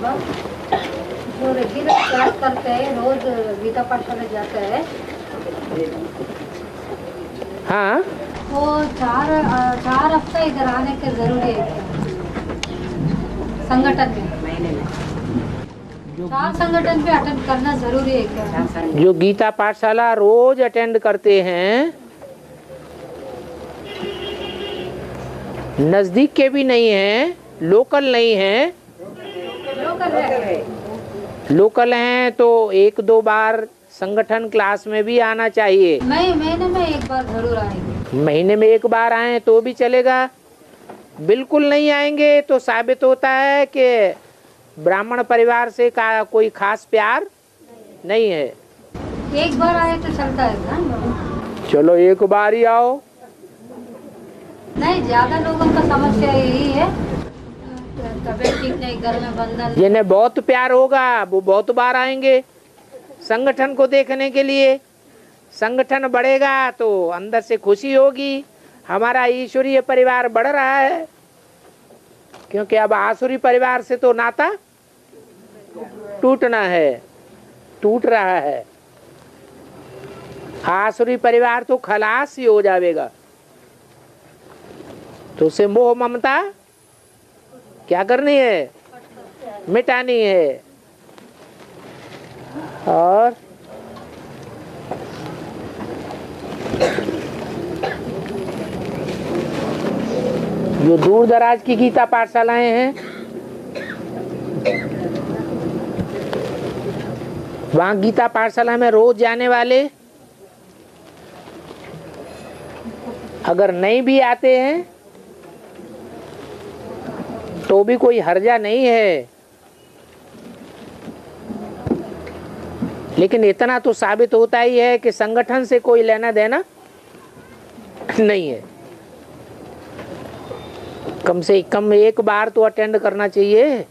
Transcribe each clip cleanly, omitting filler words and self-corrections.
बाबा जो regular class करते हैं, रोज गीता पाठशाला जाते हैं। हाँ, वो चार हफ्ता इधर आने के जरूरी है संगठन में। चार संगठन पे अटेंड करना जरूरी है क्या? जो गीता पाठशाला रोज अटेंड करते हैं, नजदीक के भी नहीं हैं, लोकल नहीं हैं, लोकल हैं तो एक दो बार संगठन क्लास में भी आना चाहिए। महीने में एक बार जरूर आएंगे। महीने में एक बार आए तो भी चलेगा। बिल्कुल नहीं आएंगे तो साबित होता है कि ब्राह्मण परिवार से का कोई खास प्यार नहीं है। एक बार आए तो चलता है ना? चलो एक बार ही आओ। नहीं, ज्यादा लोगों का समस्या यही है, तबीयत ठीक नहीं, घर में बंधन। जिन्हें बहुत प्यार होगा वो बहुत बार आएंगे संगठन को देखने के लिए। संगठन बढ़ेगा तो अंदर से खुशी होगी, हमारा ईश्वरीय परिवार बढ़ रहा है। क्योंकि अब आसुरी परिवार से तो नाता टूटना है, टूट रहा है। आसुरी परिवार तो खलास ही हो जाएगा। तो उसे मोह ममता क्या करनी है? मिटानी है। और जो दूर दराज की गीता पाठशालाएं हैं, वहां गीता पाठशाला में रोज जाने वाले अगर नहीं भी आते हैं तो भी कोई हर्जा नहीं है। लेकिन इतना तो साबित होता ही है कि संगठन से कोई लेना देना नहीं है। कम से कम एक बार तो अटेंड करना चाहिए।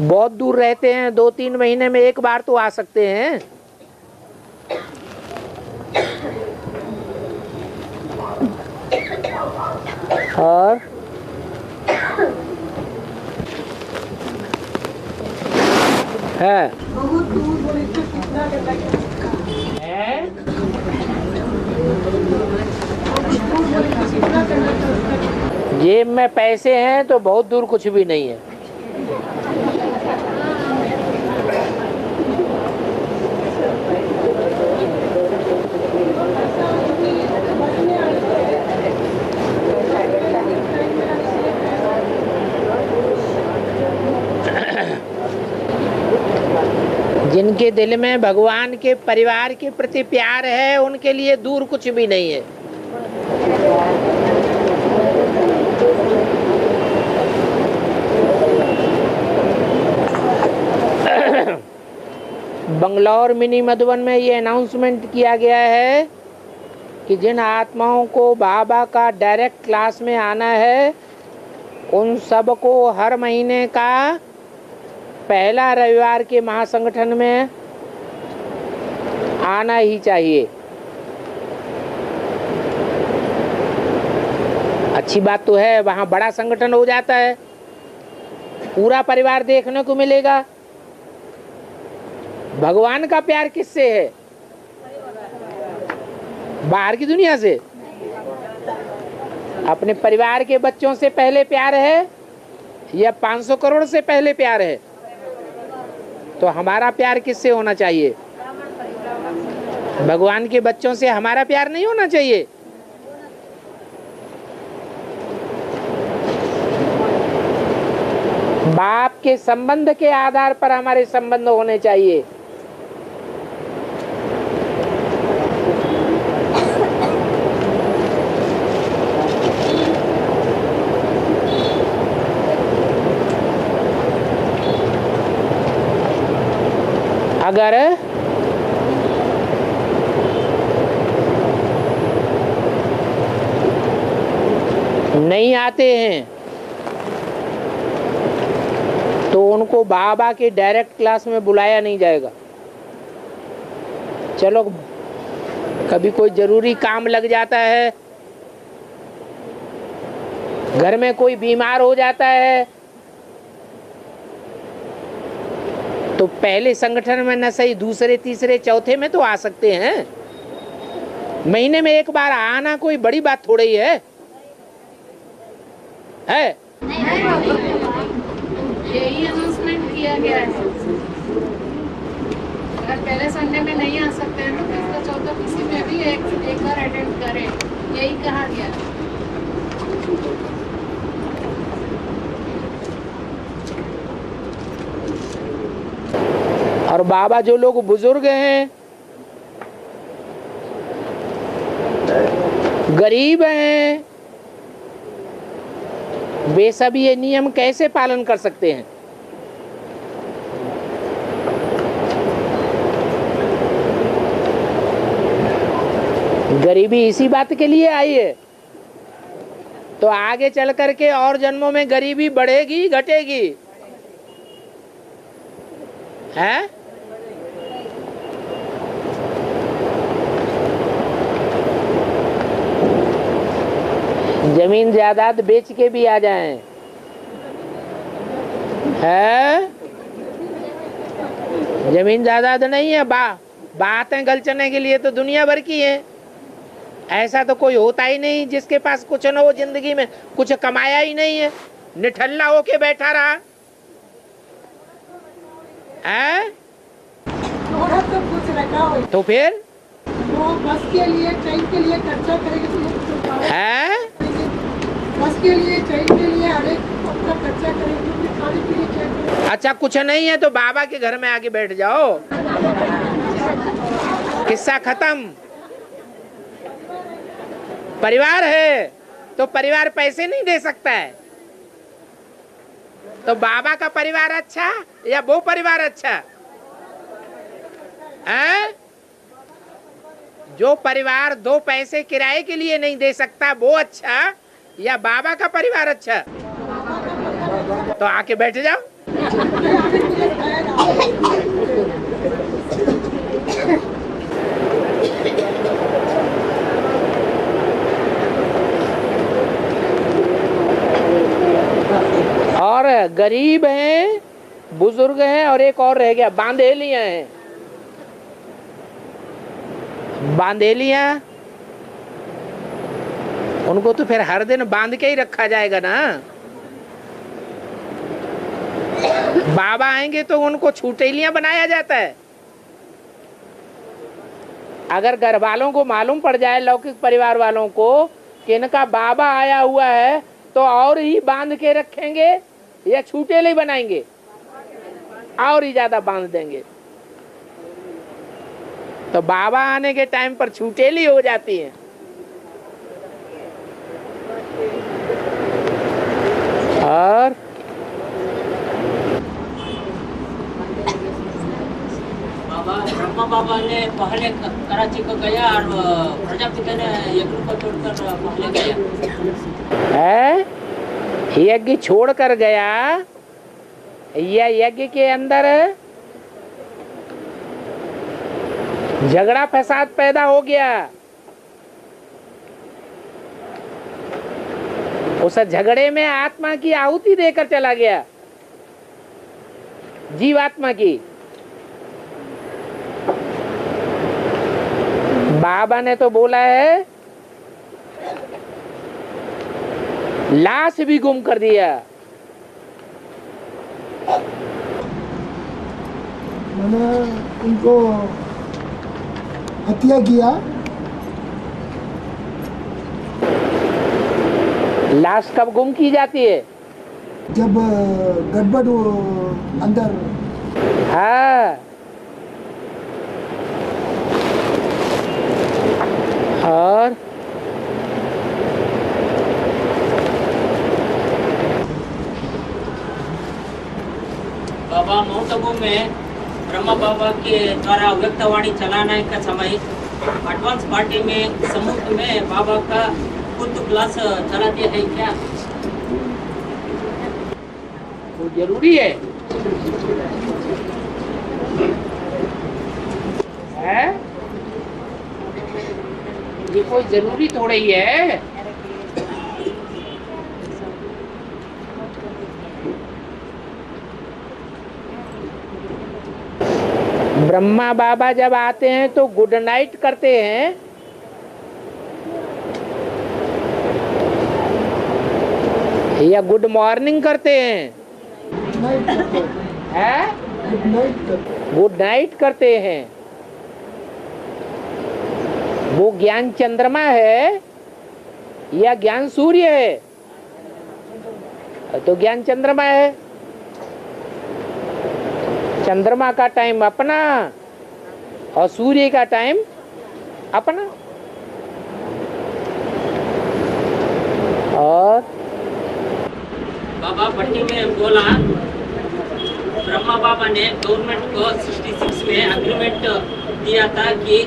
बहुत दूर रहते हैं, 2-3 महीने में एक बार तो आ सकते हैं। और है जेब में पैसे हैं तो बहुत दूर कुछ भी नहीं है। जिनके दिल में भगवान के परिवार के प्रति प्यार है, उनके लिए दूर कुछ भी नहीं है। बंगलौर मिनी मधुबन में ये अनाउंसमेंट किया गया है कि जिन आत्माओं को बाबा का डायरेक्ट क्लास में आना है, उन सबको हर महीने का पहला रविवार के महासंगठन में आना ही चाहिए। अच्छी बात तो है, वहाँ बड़ा संगठन हो जाता है, पूरा परिवार देखने को मिलेगा। भगवान का प्यार किससे है? बाहर की दुनिया से? अपने परिवार के बच्चों से पहले प्यार है या 500 करोड़ से पहले प्यार है? तो हमारा प्यार किससे होना चाहिए? भगवान के बच्चों से हमारा प्यार नहीं होना चाहिए? बाप के संबंध के आधार पर हमारे संबंध होने चाहिए। अगर नहीं आते हैं तो उनको बाबा के डायरेक्ट क्लास में बुलाया नहीं जाएगा। चलो कभी कोई जरूरी काम लग जाता है, घर में कोई बीमार हो जाता है, तो पहले संगठन में न सही दूसरे तीसरे चौथे में तो आ सकते हैं। महीने में एक बार आना कोई बड़ी बात थोड़ी है। यही अनाउंसमेंट किया गया है। अगर पहले संडे में नहीं आ सकते हैं तो तीसरा चौथा किसी में भी एक बार अटेंड करें, यही कहा गया है। और बाबा जो लोग बुजुर्ग हैं, गरीब हैं, वे सब ये नियम कैसे पालन कर सकते हैं? गरीबी इसी बात के लिए आई है, तो आगे चल करके और जन्मों में गरीबी बढ़ेगी घटेगी? है? जमीन जायदाद बेच के भी आ जाएं, है? जमीन जायदाद नहीं है, बातें गलचने के लिए तो दुनिया भर की है। ऐसा तो कोई होता ही नहीं जिसके पास कुछ न हो, जिंदगी में कुछ कमाया ही नहीं है, निठल्ला होके बैठा रहा है। तो कुछ रखा हो तो फिर वो बस के लिए ट्रेन के लिए खर्चा करेंगे, है? बस के लिए ट्रेन के लिए हर एक अपना खर्चा करेंगे, खाने के लिए क्या करेंगे। अच्छा कुछ नहीं है तो बाबा के घर में आके बैठ जाओ, किस्सा खत्म। परिवार है तो परिवार पैसे नहीं दे सकता है, तो बाबा का परिवार अच्छा या वो परिवार अच्छा है? जो परिवार 2 पैसे किराए के लिए नहीं दे सकता वो अच्छा या बाबा का परिवार अच्छा? तो आके बैठ जाओ। और गरीब हैं, बुजुर्ग हैं, और एक और रह गया, बांधेलियां हैं। बांधेलियां, उनको तो फिर हर दिन बांध के ही रखा जाएगा ना। बाबा आएंगे तो उनको छूटेलियां बनाया जाता है। अगर घर वालों को मालूम पड़ जाए, लौकिक परिवार वालों को, कि इनका बाबा आया हुआ है, तो और ही बांध के रखेंगे या छूटेली बनाएंगे? और ही ज्यादा बांध देंगे। तो बाबा आने के टाइम पर छूटेली हो जाती है। और ब्रह्मा बाबा ने पहले कराची को गया और प्रजापिता ने यज्ञ को छोड़कर पहले गया है। यज्ञ छोड़कर गया या यज्ञ के अंदर झगड़ा फसाद पैदा हो गया, उस झगड़े में आत्मा की आहुति देकर चला गया, जीवात्मा की। बाबा ने तो बोला है लाश भी गुम कर दिया। मैंने उनको हत्या किया। लाश कब गुम की जाती है? जब गड़बड़ अंदर। हाँ। और बाबा माउंट आबू में ब्रह्मा बाबा के द्वारा व्यक्तवाणी चलाने का समय एडवांस पार्टी में समुद्र में बाबा का खुद क्लास चलाते हैं क्या? वो जरूरी है? ये कोई जरूरी थोड़ा ही है। ब्रह्मा बाबा जब आते हैं तो गुड नाइट करते हैं, या गुड मॉर्निंग करते हैं? गुड नाइट करते हैं। वो ज्ञान चंद्रमा है या ज्ञान सूर्य है? तो ज्ञान चंद्रमा है। चंद्रमा का टाइम अपना और सूर्य का टाइम अपना। और बाबा भट्टी में बोला, ब्रह्मा बाबा ने गवर्नमेंट को 66 में अग्रीमेंट दिया था कि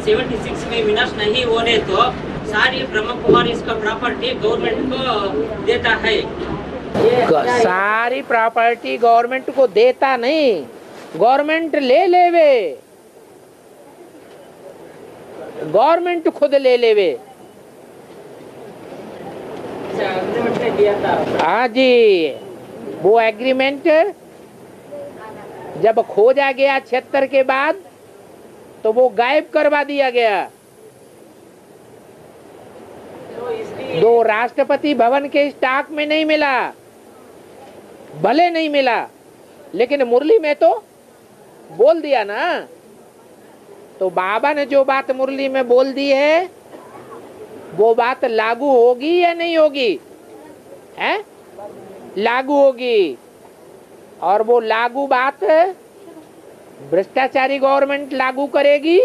76 में विनाश नहीं होने तो सारी ब्रह्म कुमारी इसका प्रॉपर्टी गवर्नमेंट को देता है। सारी प्रॉपर्टी गवर्नमेंट को देता नहीं, गवर्नमेंट ले लेवे, गवर्नमेंट खुद ले लेवे। अग्रीमेंट ने दिया था। हाँ जी, वो एग्रीमेंट जब खोजा गया 76 के बाद तो वो गायब करवा दिया गया। दो राष्ट्रपति भवन के स्टॉक में नहीं मिला, भले नहीं मिला, लेकिन मुरली में तो बोल दिया ना। तो बाबा ने जो बात मुरली में बोल दी है वो बात लागू होगी या नहीं होगी? है लागू होगी। और वो लागू बात भ्रष्टाचारी गवर्नमेंट लागू करेगी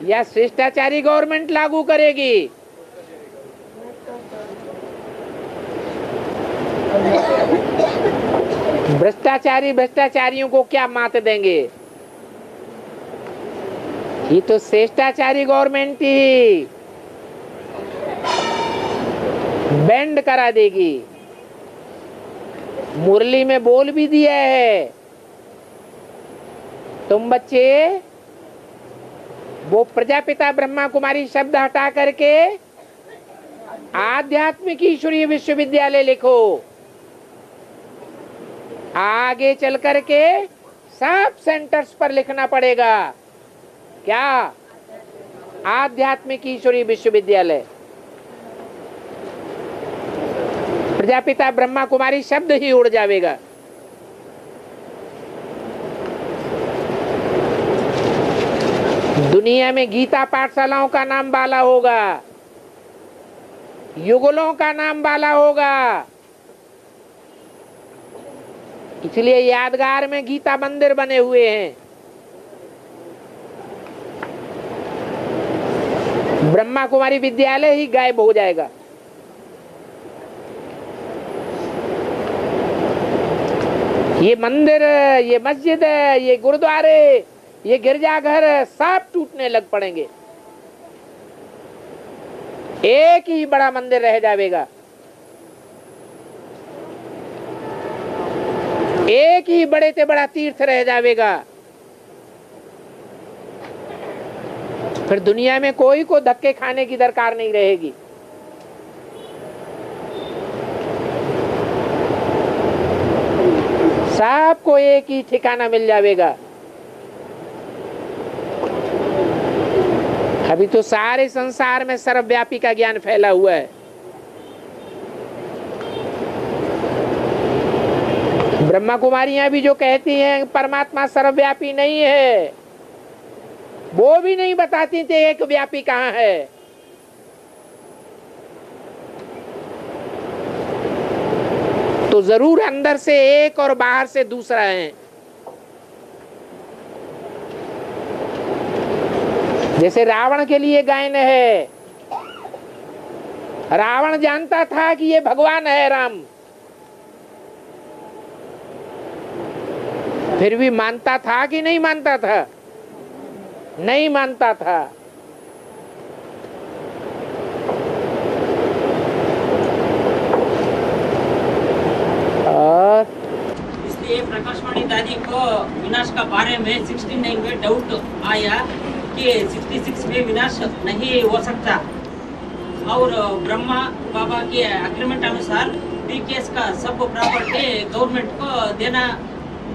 या शिष्टाचारी गवर्नमेंट लागू करेगी? भ्रष्टाचारियों को क्या मात देंगे? ये तो शिष्टाचारी गवर्नमेंट ही बैंड करा देगी। मुरली में बोल भी दिया है, तुम बच्चे वो प्रजापिता ब्रह्मा कुमारी शब्द हटा करके आध्यात्मिक ईश्वरीय विश्वविद्यालय लिखो। आगे चल करके सब सेंटर्स पर लिखना पड़ेगा क्या? आध्यात्मिक ईश्वरीय विश्वविद्यालय। प्रजापिता ब्रह्मा कुमारी शब्द ही उड़ जाएगा। दुनिया में गीता पाठशालाओं का नाम बाला होगा, युगलों का नाम बाला होगा। इसलिए यादगार में गीता मंदिर बने हुए हैं। ब्रह्मा कुमारी विद्यालय ही गायब हो जाएगा। ये मंदिर, ये मस्जिद, ये गुरुद्वारे, ये गिरजाघर सब टूटने लग पड़ेंगे। एक ही बड़ा मंदिर रह जाएगा, एक ही बड़े से बड़ा तीर्थ रह जाएगा। फिर दुनिया में कोई को धक्के खाने की दरकार नहीं रहेगी। सबको एक ही ठिकाना मिल जाएगा। अभी तो सारे संसार में सर्वव्यापी का ज्ञान फैला हुआ है। ब्रह्मा कुमारियां भी जो कहती हैं परमात्मा सर्वव्यापी नहीं है, वो भी नहीं बताती थे एक व्यापी कहाँ है। तो जरूर अंदर से एक और बाहर से दूसरा है। जैसे रावण के लिए गायन है, रावण जानता था कि ये भगवान है राम, फिर भी मानता था कि नहीं मानता था? नहीं मानता था। और इसलिए प्रकाशवाणी दादी को विनाश का बारे में 69 में डाउट आया कि 66 में विनाश नहीं हो सकता। और ब्रह्मा बाबा के एग्रीमेंट अनुसार पीकेएस का सब प्रॉपर्टी गवर्नमेंट को देना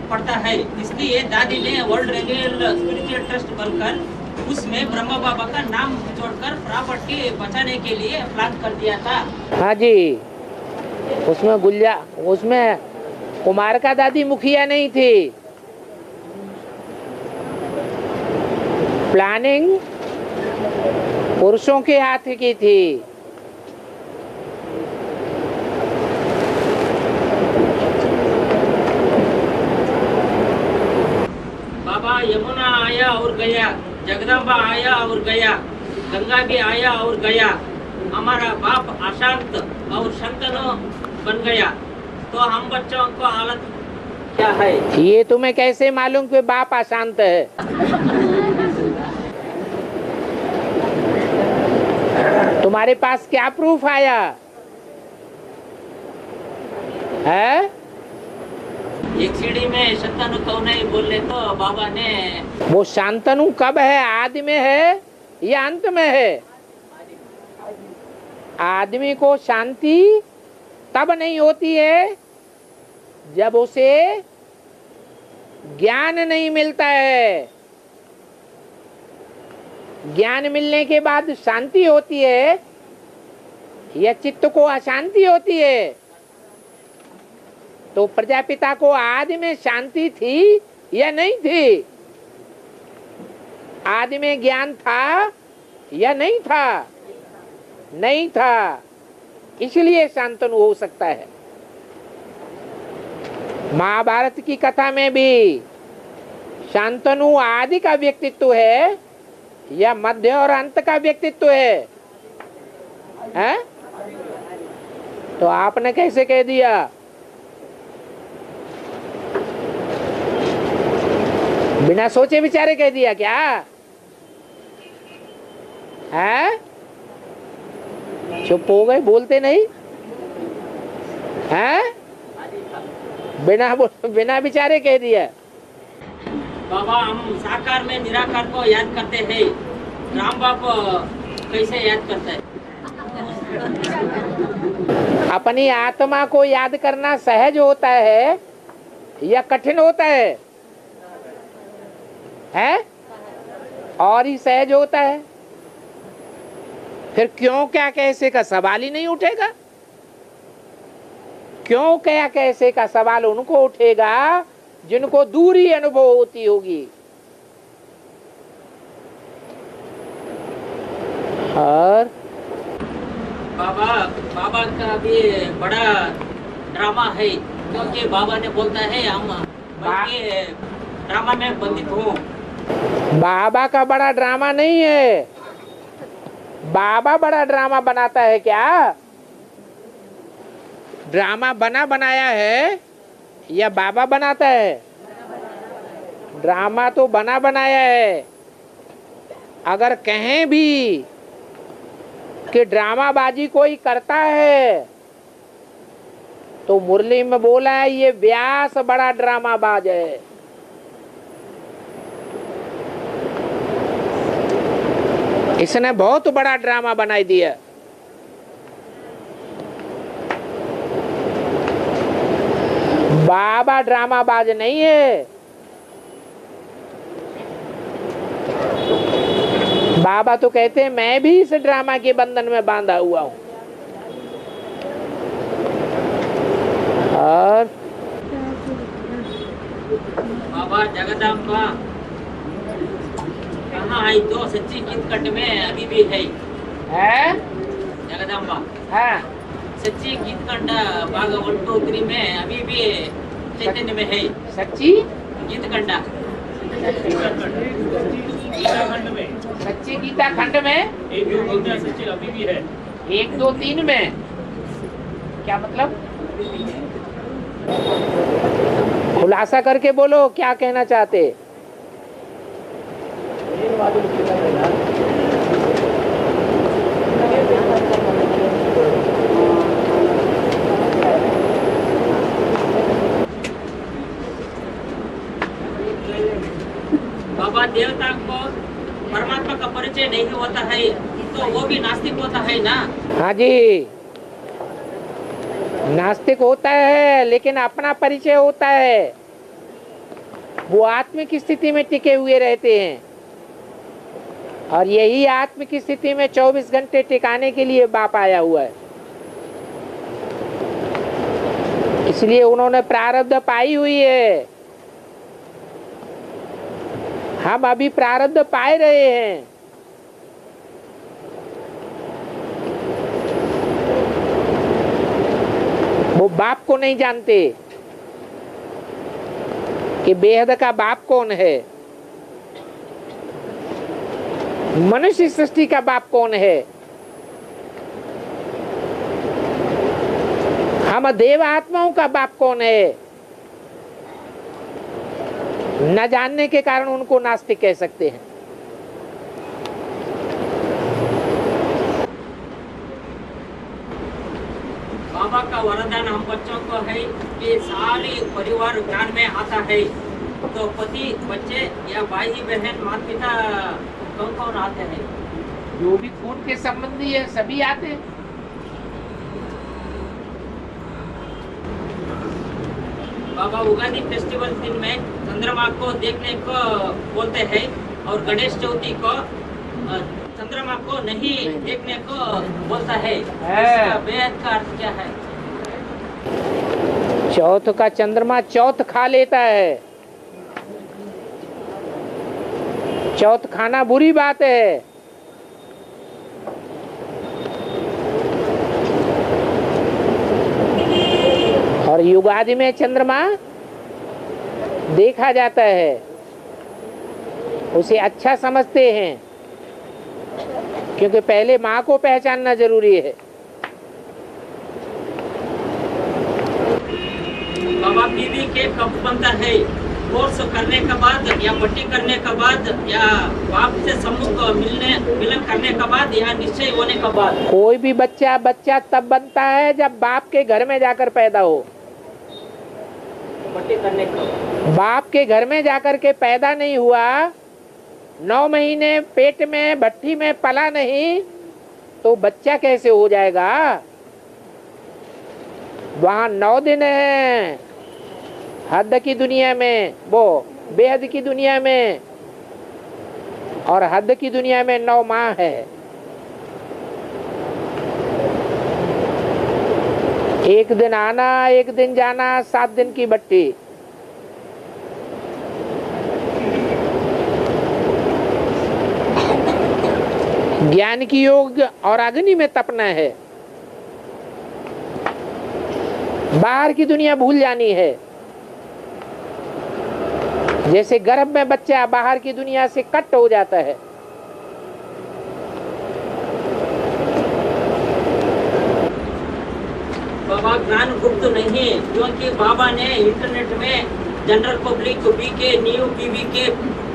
पड़ता है, इसलिए दादी ने वर्ल्ड रेन्यूअल स्पिरिचुअल ट्रस्ट बनकर उसमें ब्रह्मा बाबा का नाम जोड़कर प्रॉपर्टी बचाने के लिए प्लान कर दिया था। हाँ जी, उसमें कुमार का दादी मुखिया नहीं थी। प्लानिंग पुरुषों के हाथ की थी। बाबा यमुना आया और गया, जगदम्बा आया और गया, गंगा भी आया और गया, हमारा बाप अशांत और शंतनु बन गया, तो हम बच्चों को हालत क्या है? ये तुम्हें कैसे मालूम कि बाप अशांत है? तुम्हारे पास क्या प्रूफ आया है? एक सीढ़ी में शंतनु तो नहीं बोले तो बाबा ने। वो शांतनु कब है? आदि में है या अंत में है? आदमी को शांति तब नहीं होती है जब उसे ज्ञान नहीं मिलता है। ज्ञान मिलने के बाद शांति होती है या चित्त को अशांति होती है? तो प्रजापिता को आदि में शांति थी या नहीं थी? आदि में ज्ञान था या नहीं था? नहीं था, इसलिए शांतनु हो सकता है। महाभारत की कथा में भी शांतनु आदि का व्यक्तित्व है या मध्य और अंत का व्यक्तित्व है? हैं? तो आपने कैसे कह दिया? बिना सोचे विचारे कह दिया क्या? है? चुप हो गए, बोलते नहीं है? बिना विचारे कह दिया। बाबा हम साकार में निराकार को याद करते हैं, राम बाप कैसे याद करते हैं? अपनी आत्मा को याद करना सहज होता है या कठिन होता है? है? और ही सहज होता है। फिर क्यों क्या कैसे का सवाल ही नहीं उठेगा। क्यों क्या कैसे का सवाल उनको उठेगा जिनको दूरी अनुभव होती होगी। और बाबा का भी बड़ा ड्रामा है, क्योंकि बाबा ने बोलता है हम ड्रामा में बंदित हूँ। बाबा का बड़ा ड्रामा नहीं है। बाबा बड़ा ड्रामा बनाता है क्या? ड्रामा बनाया है या बाबा बनाता है? ड्रामा तो बनाया है। अगर कहें भी कि ड्रामाबाजी कोई करता है तो मुरली में बोला है ये व्यास बड़ा ड्रामाबाज है। इसने बहुत बड़ा ड्रामा बनाई दिया। बाबा ड्रामाबाज नहीं है। बाबा तो कहते हैं मैं भी इस ड्रामा के बंधन में बांधा हुआ हूं। और बाबा जगदम्बा कहाँ आई? तो सच्ची गीतकंठ में अभी भी है। जगदम्बा हाँ, सच्ची गीतकंठ भाग 1, 2, 3 में अभी भी चैतन्य में है। सच्ची गीतकंठ सच्ची गीता खंड में 1, 2, 3 सच्ची अभी भी है। 1, 2, 3 में क्या मतलब? खुलासा करके बोलो क्या कहना चाहते। बाबा देवता को परमात्मा का परिचय नहीं होता है तो वो भी नास्तिक होता है ना? हाँ जी, नास्तिक होता है लेकिन अपना परिचय होता है। वो आत्मिक स्थिति में टिके हुए रहते हैं, और यही आत्मिक स्थिति में 24 घंटे टिकाने के लिए बाप आया हुआ है। इसलिए उन्होंने प्रारब्ध पाई हुई है, हम अभी प्रारब्ध पाए रहे हैं। वो बाप को नहीं जानते कि बेहद का बाप कौन है, मनुष्य सृष्टि का बाप कौन है। हम देव आत्माओं का बाप कौन है, न जानने के कारण उनको नास्तिक कह सकते हैं। बाबा का वरदान हम बच्चों को है कि सारे परिवार ज्ञान में आता है। तो पति, बच्चे या भाई बहन, माता पिता कौन कौन आते हैं? जो भी खून के संबंधी है सभी आते हैं। बाबा उगादी फेस्टिवल दिन में चंद्रमा को देखने को बोलते हैं, और गणेश चौथी को चंद्रमा को नहीं देखने को बोलता है। इसका बेहद का अर्थ क्या है? चौथ का चंद्रमा चौथ खा लेता है। चौथ खाना बुरी बात है। और युगादि में चंद्रमा देखा जाता है, उसे अच्छा समझते हैं, क्योंकि पहले माँ को पहचानना जरूरी है। बाबा बीवी के कब बनता है? कोर्स करने के बाद, या पट्टी करने के बाद, या बाप से सम्मुख मिलन करने के बाद, या निश्चय होने के बाद? कोई भी बच्चा तब बनता है जब बाप के घर में जाकर पैदा हो। पट्टी करने का बाप के घर में जाकर के पैदा नहीं हुआ, 9 महीने पेट में भट्ठी में पला नहीं, तो बच्चा कैसे हो जाएगा? वहां 9 दिन है, हद की दुनिया में, वो बेहद की दुनिया में, और हद की दुनिया में 9 माह है। एक दिन आना, एक दिन जाना, 7 दिन की भट्टी। ज्ञान की योग और अग्नि में तपना है। बाहर की दुनिया भूल जानी है। जैसे गर्भ में बच्चा बाहर की दुनिया से कट हो जाता है। बाबा ज्ञान गुप्त नहीं, क्योंकि बाबा ने इंटरनेट में जनरल पब्लिक बीके, न्यू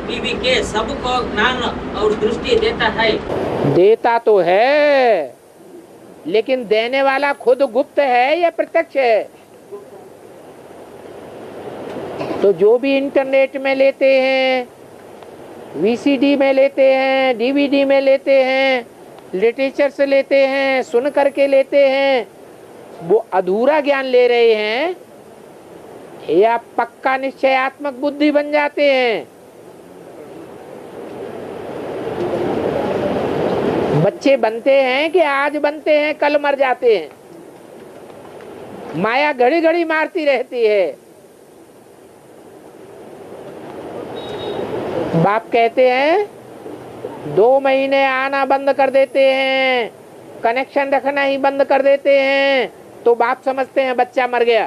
पीवीके सबको ज्ञान और दृष्टि देता है। देता तो है, लेकिन देने वाला खुद गुप्त है या प्रत्यक्ष है? तो जो भी इंटरनेट में लेते हैं, वीसीडी में लेते हैं, डीवीडी में लेते हैं, लिटरेचर से लेते हैं, सुन करके लेते हैं, वो अधूरा ज्ञान ले रहे हैं या पक्का निश्चयात्मक बुद्धि बन जाते हैं? बच्चे बनते हैं कि आज बनते हैं कल मर जाते हैं। माया घड़ी घड़ी मारती रहती है। बाप कहते हैं 2 महीने आना बंद कर देते हैं, कनेक्शन रखना ही बंद कर देते हैं, तो बाप समझते हैं बच्चा मर गया।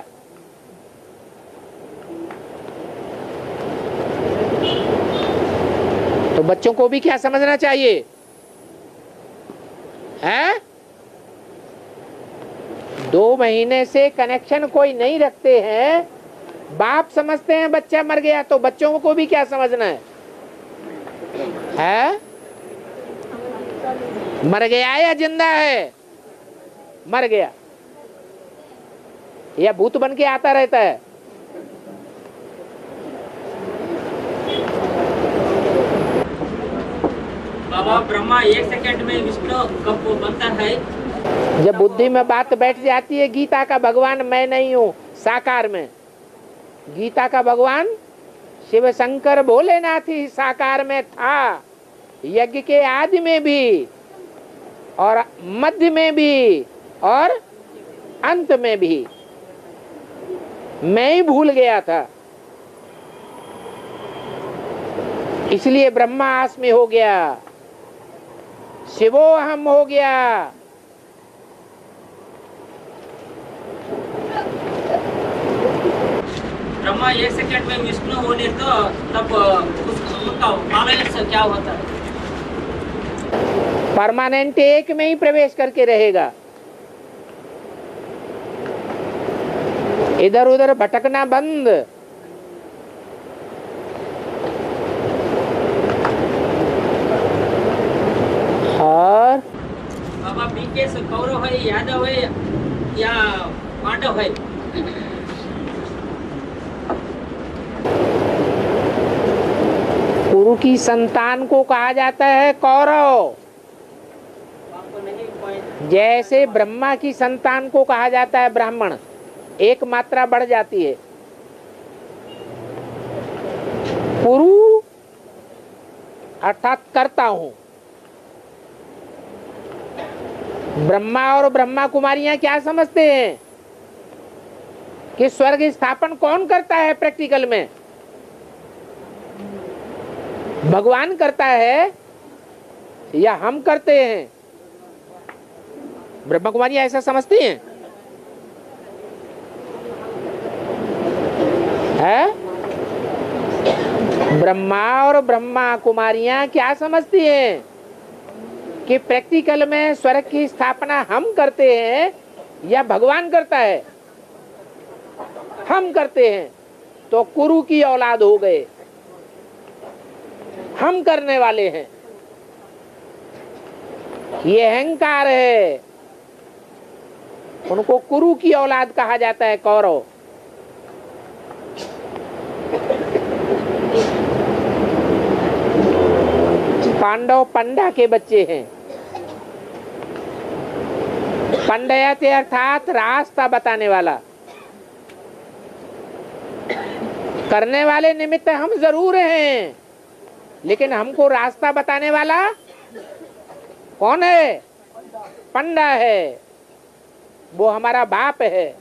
तो बच्चों को भी क्या समझना चाहिए है? 2 महीने से कनेक्शन कोई नहीं रखते हैं, बाप समझते हैं बच्चा मर गया, तो बच्चों को भी क्या समझना है? मर गया या जिंदा है? मर गया या भूत बन के आता रहता है? बाबा ब्रह्मा 1 सेकंड में विष्णु कब बनता है? जब बुद्धि में बात बैठ जाती है, गीता का भगवान मैं नहीं हूँ साकार में, गीता का भगवान शिव शंकर भोलेनाथ ही साकार में था, यज्ञ के आदि में भी और मध्य में भी और अंत में भी। मैं ही भूल गया था, इसलिए ब्रह्मास्मि हो गया, शिवोहम हो गया। ब्रह्मा 1 सेकंड में विष्णु होने तो तब उनका बालेंस क्या होता है? परमानेंट एक में ही प्रवेश करके रहेगा, इधर उधर भटकना बंद। और बाबा बीकेश कौरव है, यादव है या पांडव है? कुरु की संतान को कहा जाता है कौरव, जैसे ब्रह्मा की संतान को कहा जाता है ब्राह्मण। एक मात्रा बढ़ जाती है। कुरु अर्थात करता हूं। ब्रह्मा और ब्रह्मा कुमारियां क्या समझते हैं कि स्वर्ग स्थापन कौन करता है? प्रैक्टिकल में भगवान करता है या हम करते हैं? ब्रह्मा कुमारियां ऐसा समझती हैं? है? ब्रह्मा और ब्रह्मा कुमारियां क्या समझती हैं कि प्रैक्टिकल में स्वर्ग की स्थापना हम करते हैं या भगवान करता है? हम करते हैं, तो कुरु की औलाद हो गए। हम करने वाले हैं, ये अहंकार है, उनको कुरु की औलाद कहा जाता है, कौरव। पांडव पंडा के बच्चे हैं। पंडयते अर्थात रास्ता बताने वाला। करने वाले निमित्त हम जरूर हैं, लेकिन हमको रास्ता बताने वाला कौन है? पंडा है, वो हमारा बाप है।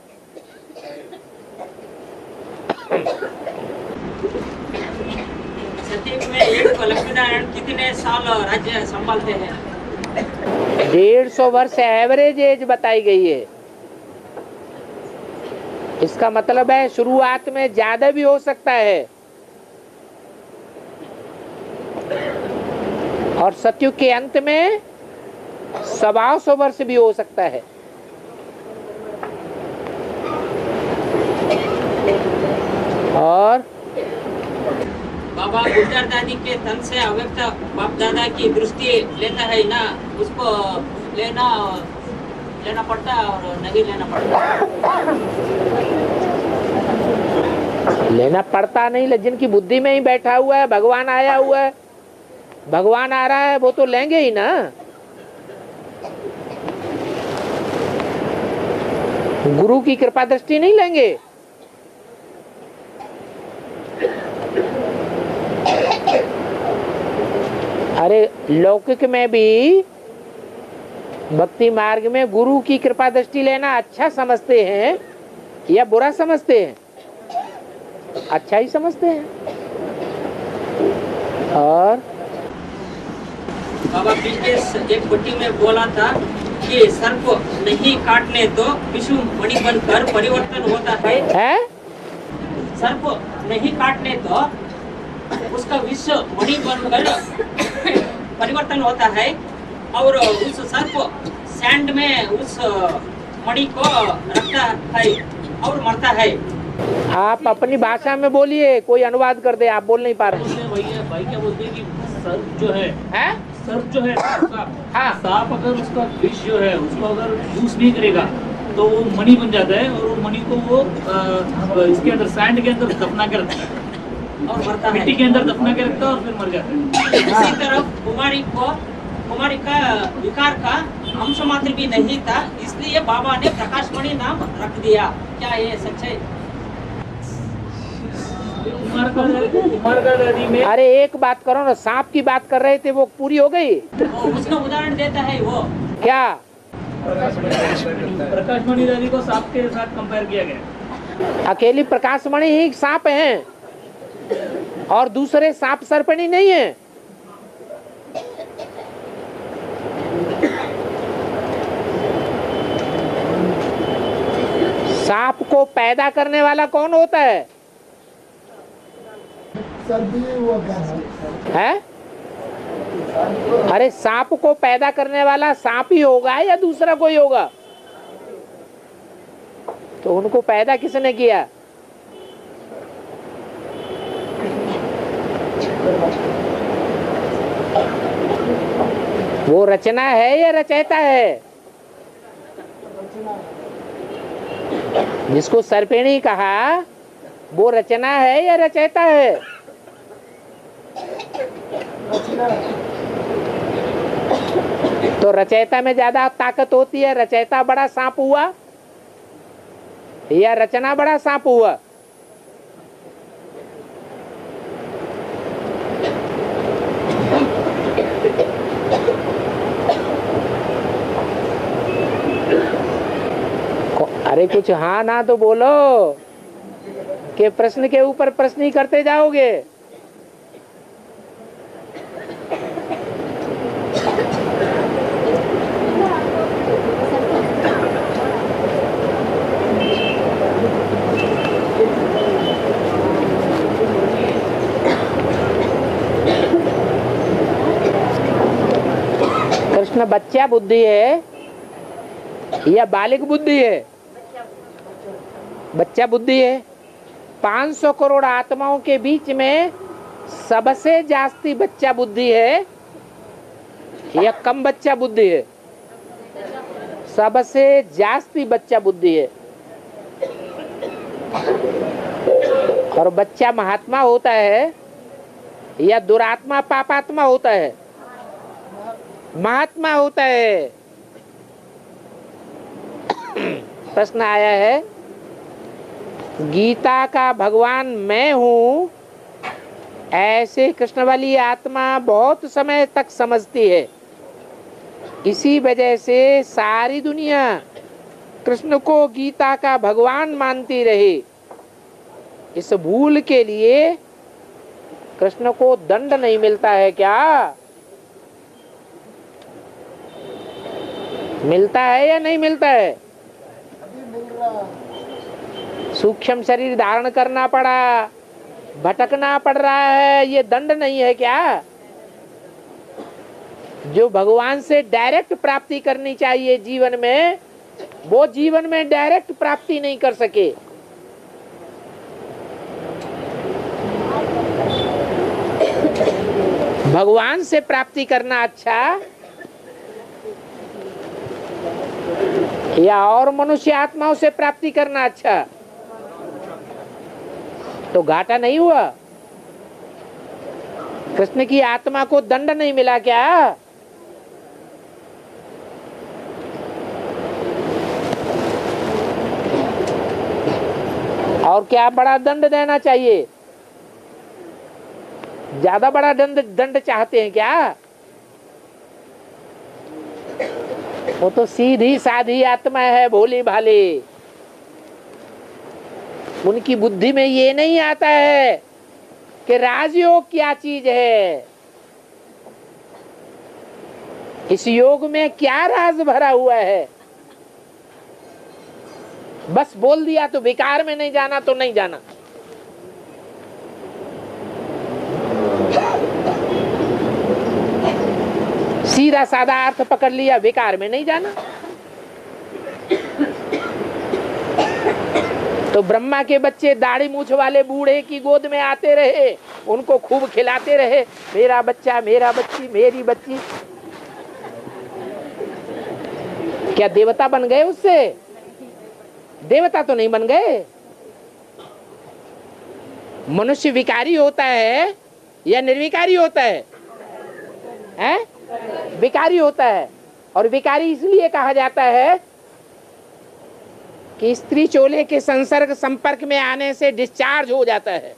सतयुग में एक लक्ष्मीनारायण कितने साल राज्य संभालते हैं? 150 वर्ष एवरेज एज बताई गई है। इसका मतलब है शुरुआत में ज्यादा भी हो सकता है और सतयुग के अंत में 125 वर्ष भी हो सकता है। और बाबा उत्तर दादी के तन से अव्यक्त बाप दादा की दृष्टि लेता है ना, उसको लेना पड़ता है और नहीं लेना पड़ता? लेना पड़ता नहीं, जिनकी बुद्धि में ही बैठा हुआ है, भगवान आया हुआ है, भगवान आ रहा है, वो तो लेंगे ही ना। गुरु की कृपा दृष्टि नहीं लेंगे। अरे लौकिक में भी भक्ति मार्ग में गुरु की कृपा दृष्टि लेना अच्छा समझते हैं या बुरा समझते हैं? अच्छा ही समझते हैं। और बाबा बीकेश एक पट्टी में बोला था कि सर्प नहीं काटने तो विष्णु मणि बनकर परिवर्तन होता है? सर्प नहीं काटने तो उसका विश्व मणि बनकर परिवर्तन होता है और उस सर्प सैंड में उस मणि को रखता है और मरता है। आप अपनी भाषा में बोलिए, कोई अनुवाद कर दे, आप बोल नहीं पा रहे। भाई क्या बोलते हैं कि सर्प जो है सर्प जो है हाँ। सांप अगर उसका विष जो है उसको अगर यूज नहीं करेगा तो वो मणि बन जाता है और वो मणि को वो इसके अंदर सैंड के अंदर दफना के रखता है और मरता है, मिट्टी के अंदर दफना के रखता है और फिर मर जाता है। इसी तरह कुमारी का विकार का अंश मात्र भी नहीं था, इसलिए बाबा ने प्रकाशमणि नाम रख दिया। क्या ये सच है? कुमारका नदी में अरे एक बात करो ना, सांप की बात कर रहे थे वो पूरी हो गई उसका उदाहरण देता है वो। क्या? प्रकाशमणि नदी को सांप के साथ कंपेयर किया गया। अकेली प्रकाशमणि ही सांप हैं और दूसरे सांप सर्पणी नहीं है। सांप को पैदा करने वाला कौन होता है? है? अरे सांप को पैदा करने वाला सांप ही होगा या दूसरा कोई होगा? तो उनको पैदा किसने किया? वो रचना है या रचयिता है? जिसको सर्पिणी कहा वो रचना है या रचयिता है? तो रचयिता में ज्यादा ताकत होती है। रचयिता बड़ा सांप हुआ या रचना बड़ा सांप हुआ? अरे कुछ हाँ ना तो बोलो कि प्रश्न के ऊपर प्रश्न ही करते जाओगे। कृष्ण बच्चा बुद्धि है या बालिक बुद्धि है? बच्चा बुद्धि है। 500 करोड़ आत्माओं के बीच में सबसे जास्ती बच्चा बुद्धि है या कम बच्चा बुद्धि है? सबसे जास्ती बच्चा बुद्धि है। और बच्चा महात्मा होता है या दुरात्मा पापात्मा होता है? महात्मा होता है। प्रश्न आया है, गीता का भगवान मैं हूं ऐसे कृष्ण वाली आत्मा बहुत समय तक समझती है। इसी वजह से सारी दुनिया कृष्ण को गीता का भगवान मानती रही। इस भूल के लिए कृष्ण को दंड नहीं मिलता है क्या? मिलता है या नहीं मिलता है? सूक्ष्म शरीर धारण करना पड़ा, भटकना पड़ रहा है, ये दंड नहीं है क्या? जो भगवान से डायरेक्ट प्राप्ति करनी चाहिए जीवन में, वो जीवन में डायरेक्ट प्राप्ति नहीं कर सके। भगवान से प्राप्ति करना अच्छा या और मनुष्य आत्माओं से प्राप्ति करना अच्छा? तो घाटा नहीं हुआ? कृष्ण की आत्मा को दंड नहीं मिला क्या? और क्या बड़ा दंड देना चाहिए? ज्यादा बड़ा दंड चाहते हैं क्या? वो तो सीधी साधी आत्मा है, भोली भाली। उनकी बुद्धि में ये नहीं आता है कि राजयोग क्या चीज है, इस योग में क्या राज भरा हुआ है। बस बोल दिया तो विकार में नहीं जाना तो नहीं जाना। सीधा साधा अर्थ पकड़ लिया, विकार में नहीं जाना। तो ब्रह्मा के बच्चे दाढ़ी मूछ वाले बूढ़े की गोद में आते रहे, उनको खूब खिलाते रहे, मेरा बच्चा, मेरा बच्ची, मेरी बच्ची। क्या देवता बन गए उससे? देवता तो नहीं बन गए। मनुष्य विकारी होता है या निर्विकारी होता है? हैं? विकारी होता है। और विकारी इसलिए कहा जाता है कि स्त्री चोले के संसर्ग संपर्क में आने से डिस्चार्ज हो जाता है।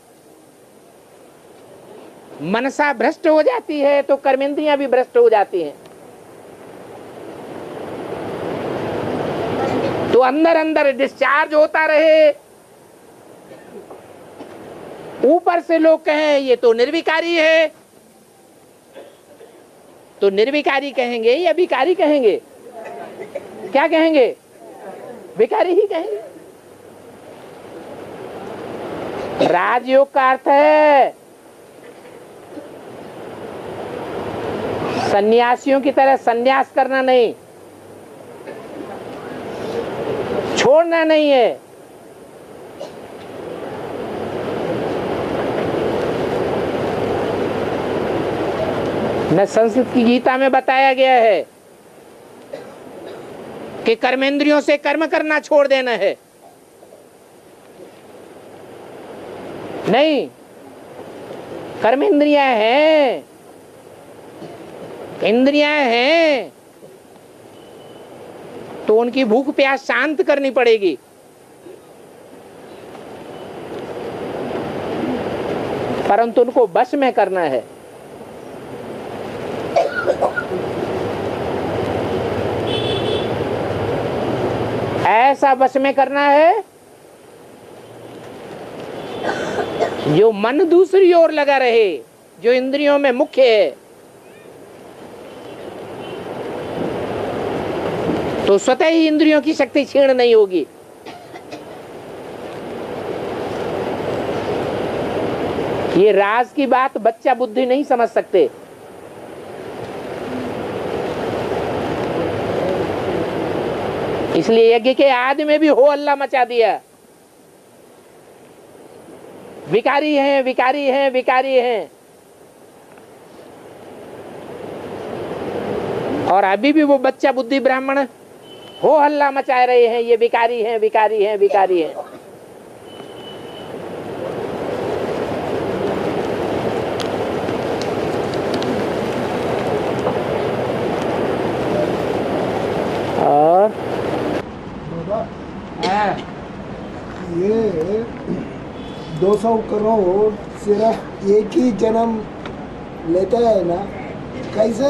मनसा भ्रष्ट हो जाती है तो कर्मेंद्रियां भी भ्रष्ट हो जाती हैं। तो अंदर अंदर डिस्चार्ज होता रहे। ऊपर से लोग कहें ये तो निर्विकारी है, तो निर्विकारी कहेंगे या विकारी कहेंगे? क्या कहेंगे? विकारी ही कहेंगे। राजयोग का अर्थ है सन्यासियों की तरह सन्यास करना नहीं, छोड़ना नहीं है। न संस्कृत की गीता में बताया गया है कि कर्मेंद्रियों से कर्म करना छोड़ देना है। नहीं, कर्मेंद्रियां हैं, इंद्रियां हैं, तो उनकी भूख प्यास शांत करनी पड़ेगी। परंतु उनको वश में करना है। ऐसा वश में करना है जो मन दूसरी ओर लगा रहे, जो इंद्रियों में मुख्य है। तो स्वतः ही इंद्रियों की शक्ति क्षीण नहीं होगी। ये राज की बात बच्चा बुद्धि नहीं समझ सकते। इसलिए यज्ञ के आदि में भी हो अल्लाह मचा दिया। विकारी हैं, विकारी हैं, विकारी हैं। और अभी भी वो बच्चा बुद्धि ब्राह्मण हो हल्ला मचा रहे हैं, ये विकारी हैं, विकारी हैं, विकारी हैं। और ये 200 करोड़ सिर्फ एक ही जन्म लेता है ना, कैसे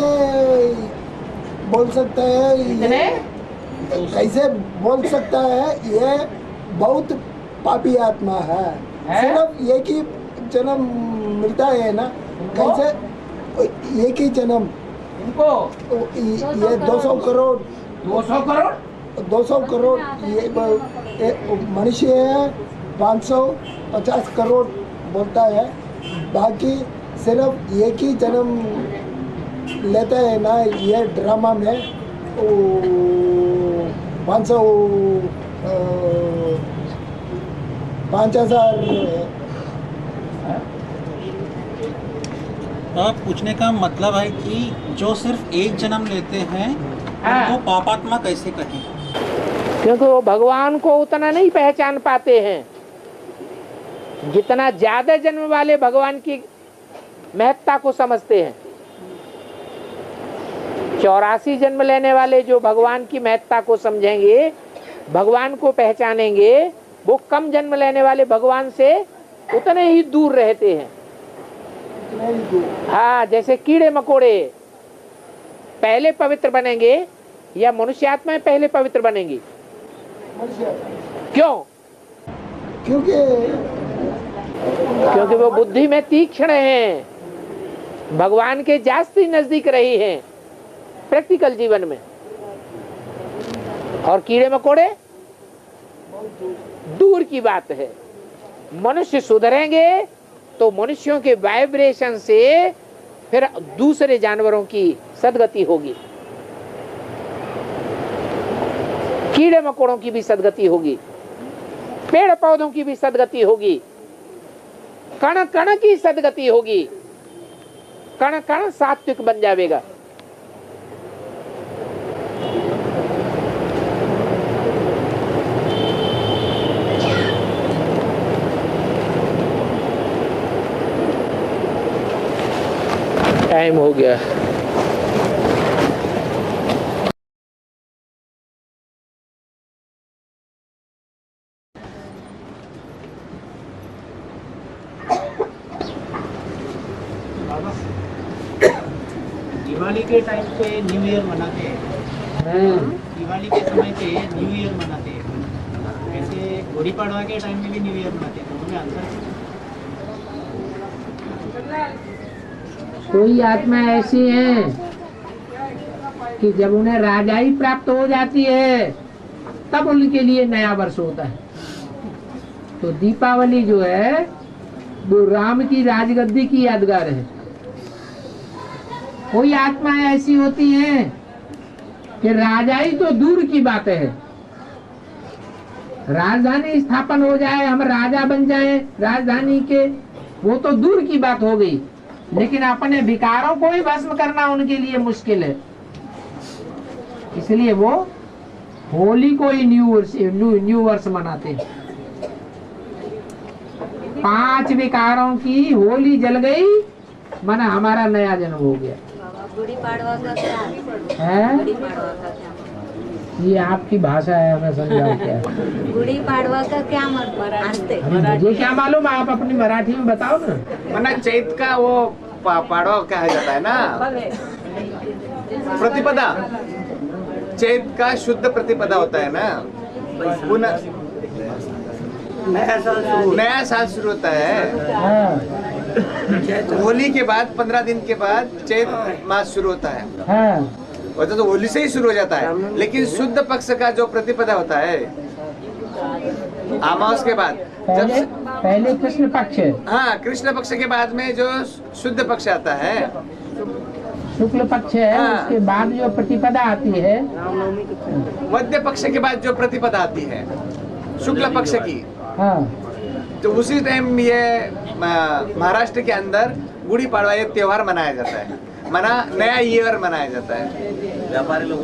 बोल सकता है? कैसे बोल सकता है ये बहुत पापी आत्मा है? सिर्फ एक ही जन्म मिलता है ना, कैसे एक ही जन्म? इनको ये 200 करोड़ 200 करोड़ ये मनुष्य है 550 करोड़ बोलता है, बाकी सिर्फ एक ही जन्म लेता है ना। ये ड्रामा में 5,000 आप पूछने का मतलब है कि जो सिर्फ एक जन्म लेते हैं उनको पापात्मा कैसे कहें? क्योंकि वो भगवान को उतना नहीं पहचान पाते हैं जितना ज्यादा जन्म वाले भगवान की महत्ता को समझते हैं। 84 जन्म लेने वाले जो भगवान की महत्ता को समझेंगे, भगवान को पहचानेंगे, वो कम जन्म लेने वाले भगवान से उतने ही दूर रहते हैं। हाँ, जैसे कीड़े मकोड़े पहले पवित्र बनेंगे या मनुष्यात्माएं पहले पवित्र बनेंगी? क्यों? क्योंकि वो बुद्धि में तीक्ष्ण हैं, भगवान के जास्ती नजदीक रही हैं प्रैक्टिकल जीवन में। और कीड़े मकोड़े दूर की बात है। मनुष्य सुधरेंगे तो मनुष्यों के वाइब्रेशन से फिर दूसरे जानवरों की सदगति होगी, कीड़े मकोड़ों की भी सदगति होगी, पेड़ पौधों की भी सदगति होगी, कण कण की सदगति होगी, कण कण सात्विक बन जाएगा। टाइम हो गया। दिवाली के टाइम पे न्यू ईयर मनाते हैं, दिवाली के समय पे न्यू ईयर मनाते हैं, ऐसे गुड़ी पड़वा के टाइम में भी न्यू ईयर मनाते हैं, दोनों में अंतर है। कोई आत्मा ऐसी है कि जब उन्हें राजाई प्राप्त हो जाती है तब उनके लिए नया वर्ष होता है। तो दीपावली जो है वो राम की राजगद्दी की यादगार है। कोई आत्माएं ऐसी होती हैं कि राजाई तो दूर की बात है, राजधानी स्थापन हो जाए, हम राजा बन जाएं राजधानी के, वो तो दूर की बात हो गई, लेकिन अपने विकारों को ही भस्म करना उनके लिए मुश्किल है। इसलिए वो होली को ही न्यू वर्ष मनाते हैं। 5 विकारों की होली जल गई, माना हमारा नया जन्म हो गया। गुड़ी पाड़वा का क्या है? गुड़ी पाड़वा का क्या ये आपकी भाषा है, हमें समझाओ क्या है? गुड़ी पाड़वा का क्या मतलब? मुझे क्या मालूम, आप अपनी मराठी में बताओ ना। मना चैत का वो पाड़वा कहा जाता है ना, प्रतिपदा, चैत का शुद्ध प्रतिपदा होता है ना, नया साल शुरू होता है। होली के बाद 15 दिन के बाद चैत मास शुरू होता है। वैसे तो होली से ही शुरू हो जाता है, लेकिन शुद्ध पक्ष का जो प्रतिपदा होता है अमावस के बाद, पहले कृष्ण पक्ष, हाँ कृष्ण पक्ष के बाद में जो शुद्ध पक्ष आता है, शुक्ल पक्ष है, उसके बाद जो प्रतिपदा आती है, मध्य पक्ष के बाद जो प्रतिपदा आती है शुक्ल पक्ष की, तो उसी टाइम ये महाराष्ट्र के अंदर गुड़ी पाड़वा ये त्योहार मनाया जाता है, नया ईयर मनाया जाता है। व्यापारी लोग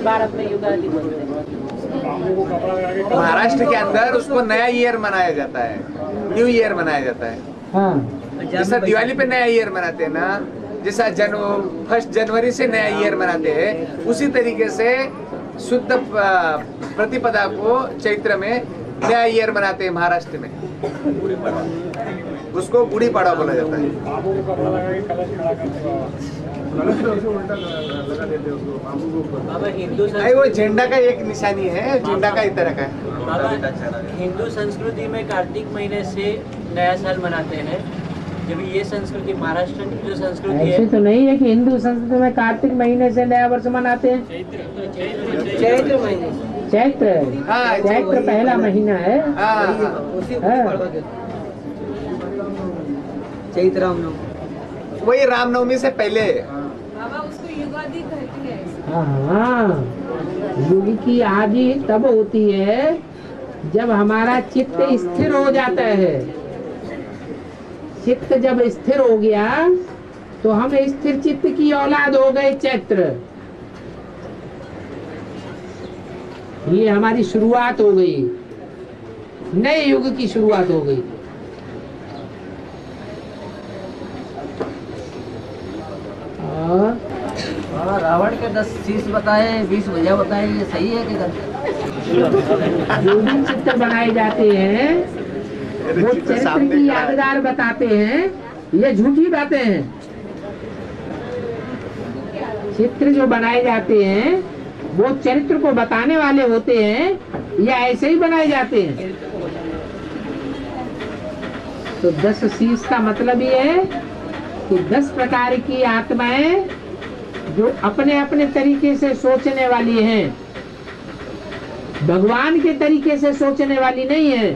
भारत में युगादि बोलते हैं। महाराष्ट्र के अंदर उसको नया ईयर मनाया जाता है, न्यू ईयर मनाया जाता है। जैसा दिवाली पे नया ईयर मनाते हैं ना, जैसा 1 जनवरी से नया ईयर मनाते हैं, उसी तरीके से शुद्ध प्रतिपदा को चैत्र में नया ईयर मनाते हैं महाराष्ट्र में, उसको गुड़ी पाड़वा बोला जाता है। वो झंडा का एक निशानी है, झंडा का इस तरह का है। हिंदू संस्कृति में कार्तिक महीने से नया साल मनाते हैं, जब ये संस्कृति महाराष्ट्र की जो संस्कृति है, ऐसे तो नहीं है कि हिंदू संस्कृति में कार्तिक महीने से नया वर्ष मनाते हैं। चैत्र महीने, चैत्र, चैत्र पहला महीना है। चैत्र रामनवमी, वही रामनवमी से पहले। उसको युगादि कहते हैं। हाँ, युग की आदि तब होती है जब हमारा चित्त स्थिर हो जाता है। चित्त जब स्थिर हो गया तो हम स्थिर चित्त की औलाद हो गए। चैत्र, ये हमारी शुरुआत हो गई, नए युग की शुरुआत हो गई। रावण के 10 शीश बताए, 20 भुजा बताए, ये सही है कि गलत? जो भी चित्र बनाए जाते हैं वो चरित्र की यादगार बताते हैं, ये झूठी बातें हैं। चित्र जो बनाए जाते हैं वो चरित्र को बताने वाले होते हैं या ऐसे ही बनाए जाते हैं। तो 10 शीश का मतलब ये है कि 10 प्रकार की आत्माएं जो अपने अपने तरीके से सोचने वाली हैं, भगवान के तरीके से सोचने वाली नहीं है,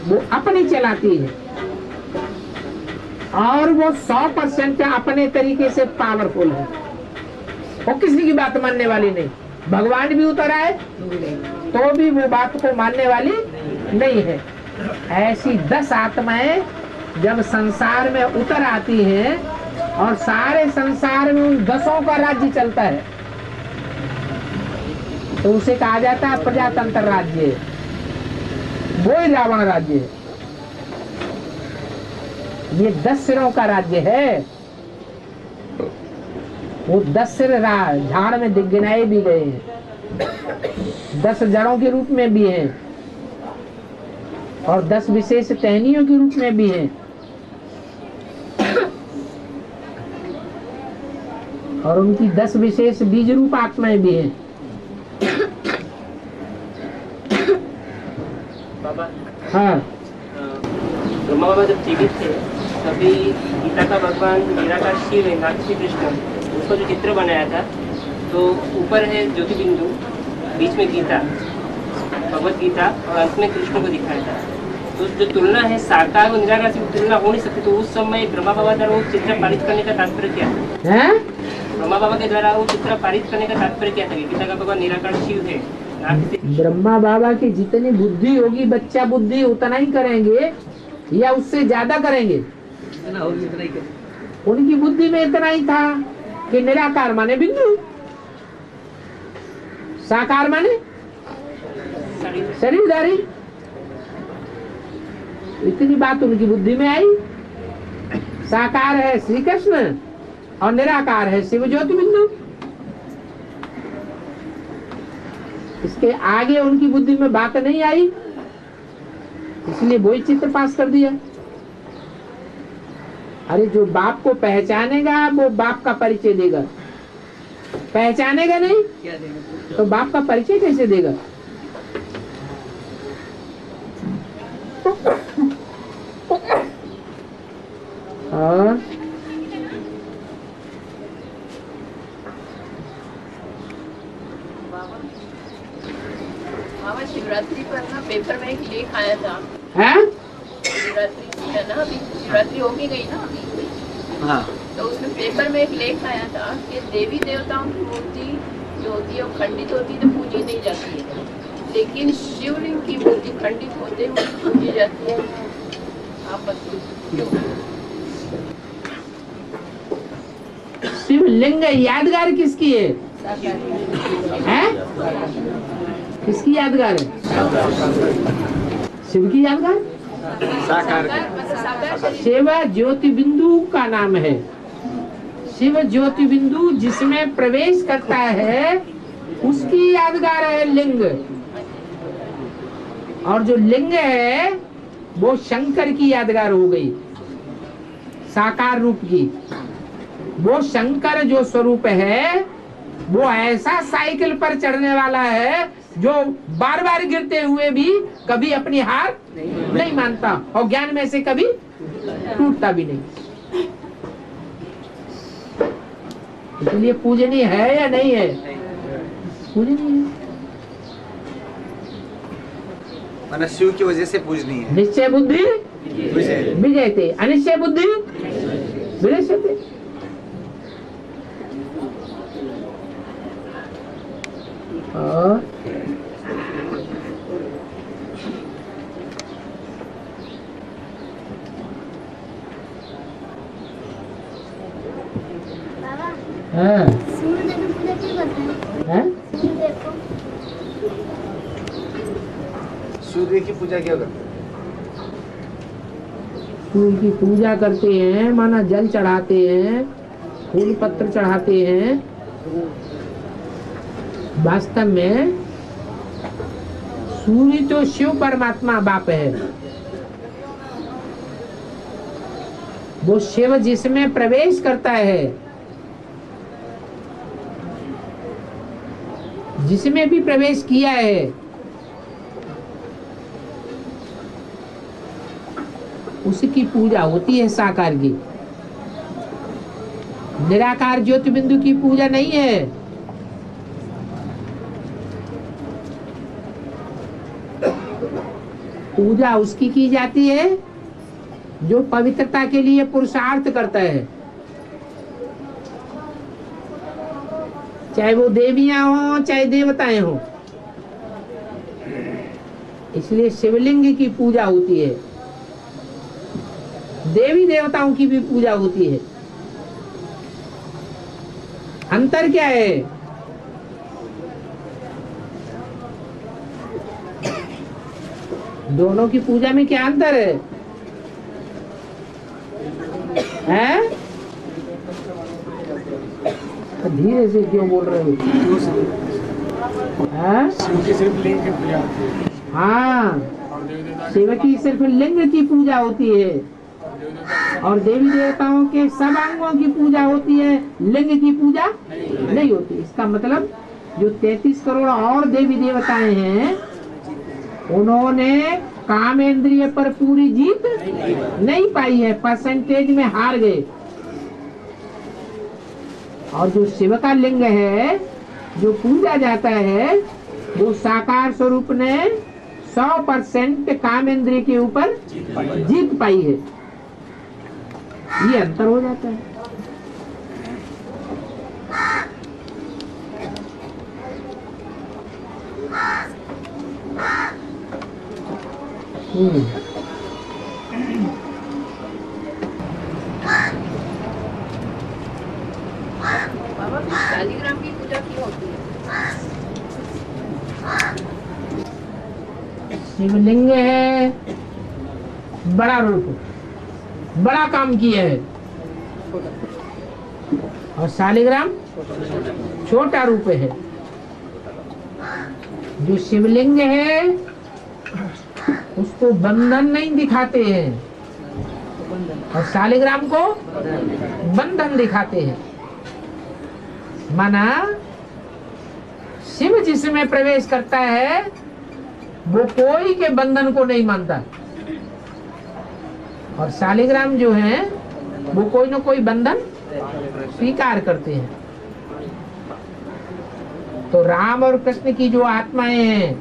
वो अपनी चलाती है और वो 100% अपने तरीके से पावरफुल है। वो किसी की बात मानने वाली नहीं। भगवान भी उतर आए तो भी वो बात को मानने वाली नहीं है। ऐसी 10 आत्माएं जब संसार में उतर आती हैं और सारे संसार में उन 10 का राज्य चलता है, तो उसे कहा जाता है प्रजातंत्र राज्य। वो ही रावण राज्य है। ये 10 सिरों का राज्य है। वो 10 सिर झाड़ में गिनाए भी गए हैं, 10 जड़ों के रूप में भी हैं और 10 विशेष टहनियों के रूप में भी हैं। और उनकी 10 विशेष बीज रूप आत्माएं भी हैं। बाबा, हाँ, ब्रह्मा बाबा जब जीवित थे तभी गीता का भगवान निराकार शिव है, नाथ श्री कृष्ण, उसका जो चित्र बनाया था, तो ऊपर है ज्योति बिंदु, बीच में गीता, भगवत गीता, और अंत में कृष्ण को दिखाया था। तो जो तुलना है साकार और निराकार से तुलना हो नहीं सकती। तो उस समय ब्रह्मा बाबा द्वारा वो चित्र पारित करने का तात्पर्य क्या है? ब्रह्मा बाबा के द्वारा वो चित्र पारित करने का तात्पर्य क्या था? गीता का भगवान निराकार शिव है। ब्रह्मा बाबा की जितनी बुद्धि होगी, बच्चा बुद्धि उतना ही करेंगे या उससे ज्यादा करेंगे? उनकी बुद्धि में इतना ही था कि निराकार माने बिंदु, साकार माने शरीरधारी। इतनी बात उनकी बुद्धि में आई। साकार है श्री कृष्ण और निराकार है शिव ज्योति बिंदु। इसके आगे उनकी बुद्धि में बात नहीं आई, इसलिए वही चित्र पास कर दिया। अरे जो बाप को पहचानेगा वो बाप का परिचय देगा, पहचानेगा नहीं तो बाप का परिचय कैसे देगा? और बाबा शिवरात्रि पर ना पेपर में एक लेख आया था। है? शिवरात्रि है ना, अभी शिवरात्रि हो भी गई ना अभी। हाँ। तो उसमें पेपर में एक लेख आया था कि देवी देवताओं की मूर्ति जो होती है वो खंडित होती है तो पूजी नहीं जाती है, लेकिन शिवलिंग की मूर्ति खंडित होते हुए पूजी जाती है। आप बताइए क्यों? शिवलिंग यादगार किसकी है? किसकी यादगार है? शिव की यादगार। शिव ज्योति बिंदु का नाम है। शिव ज्योति बिंदु जिसमें प्रवेश करता है उसकी यादगार है लिंग। और जो लिंग है वो शंकर की यादगार हो गई, साकार रूप की। वो शंकर जो स्वरूप है वो ऐसा साइकिल पर चढ़ने वाला है जो बार बार गिरते हुए भी कभी अपनी हार नहीं मानता और ज्ञान में से कभी टूटता भी नहीं। इसलिए पूजनीय है या नहीं है? पूजनीय है। माना शिव की वजह से पूजनीय है। निश्चय बुद्धि विजयते, अनिश्चय बुद्धि विनश्यते। और सूर्यदेव की पूजा क्यों करते हैं? सूर्यदेव को सूर्य की पूजा क्यों करते हैं? सूर्य की पूजा करते हैं, माना जल चढ़ाते हैं, फूल पत्र चढ़ाते हैं। वास्तव में सूर्य तो शिव परमात्मा बाप है। वो शिव जिसमें प्रवेश करता है, जिसमें भी प्रवेश किया है, उसकी पूजा होती है साकार की। निराकार ज्योति बिंदु की पूजा नहीं है। पूजा उसकी की जाती है जो पवित्रता के लिए पुरुषार्थ करता है, चाहे वो देवियां हो चाहे देवताएं हो। इसलिए शिवलिंग की पूजा होती है, देवी देवताओं की भी पूजा होती है। अंतर क्या है? दोनों की पूजा में क्या अंतर है? हैं? धीरे से क्यों बोल रहे हो? हाँ, शिव की सिर्फ लिंग की पूजा होती है, और देवी देवताओं के सब अंगों की पूजा होती है, लिंग की पूजा नहीं होती। इसका मतलब जो 33 करोड़ और देवी देवताएं हैं उन्होंने कामेंद्रिय पर पूरी जीत नहीं पाई है, परसेंटेज में हार गए। और जो शिव का लिंग है जो पूजा जाता है वो साकार स्वरूप ने 100% कामेंद्रिय के ऊपर जीत पाई है। ये अंतर हो जाता है। बाबा शालिग्राम की पूजा क्यों होती है? शिवलिंग है, बड़ा रूप, बड़ा काम किया है, और शालिग्राम छोटा रूप है। जो शिवलिंग है उसको बंधन नहीं दिखाते हैं और शालिग्राम को बंधन दिखाते हैं। माना शिव जिसमें प्रवेश करता है वो कोई के बंधन को नहीं मानता, और शालिग्राम जो है वो कोई न कोई बंधन स्वीकार करते हैं। तो राम और कृष्ण की जो आत्माएं हैं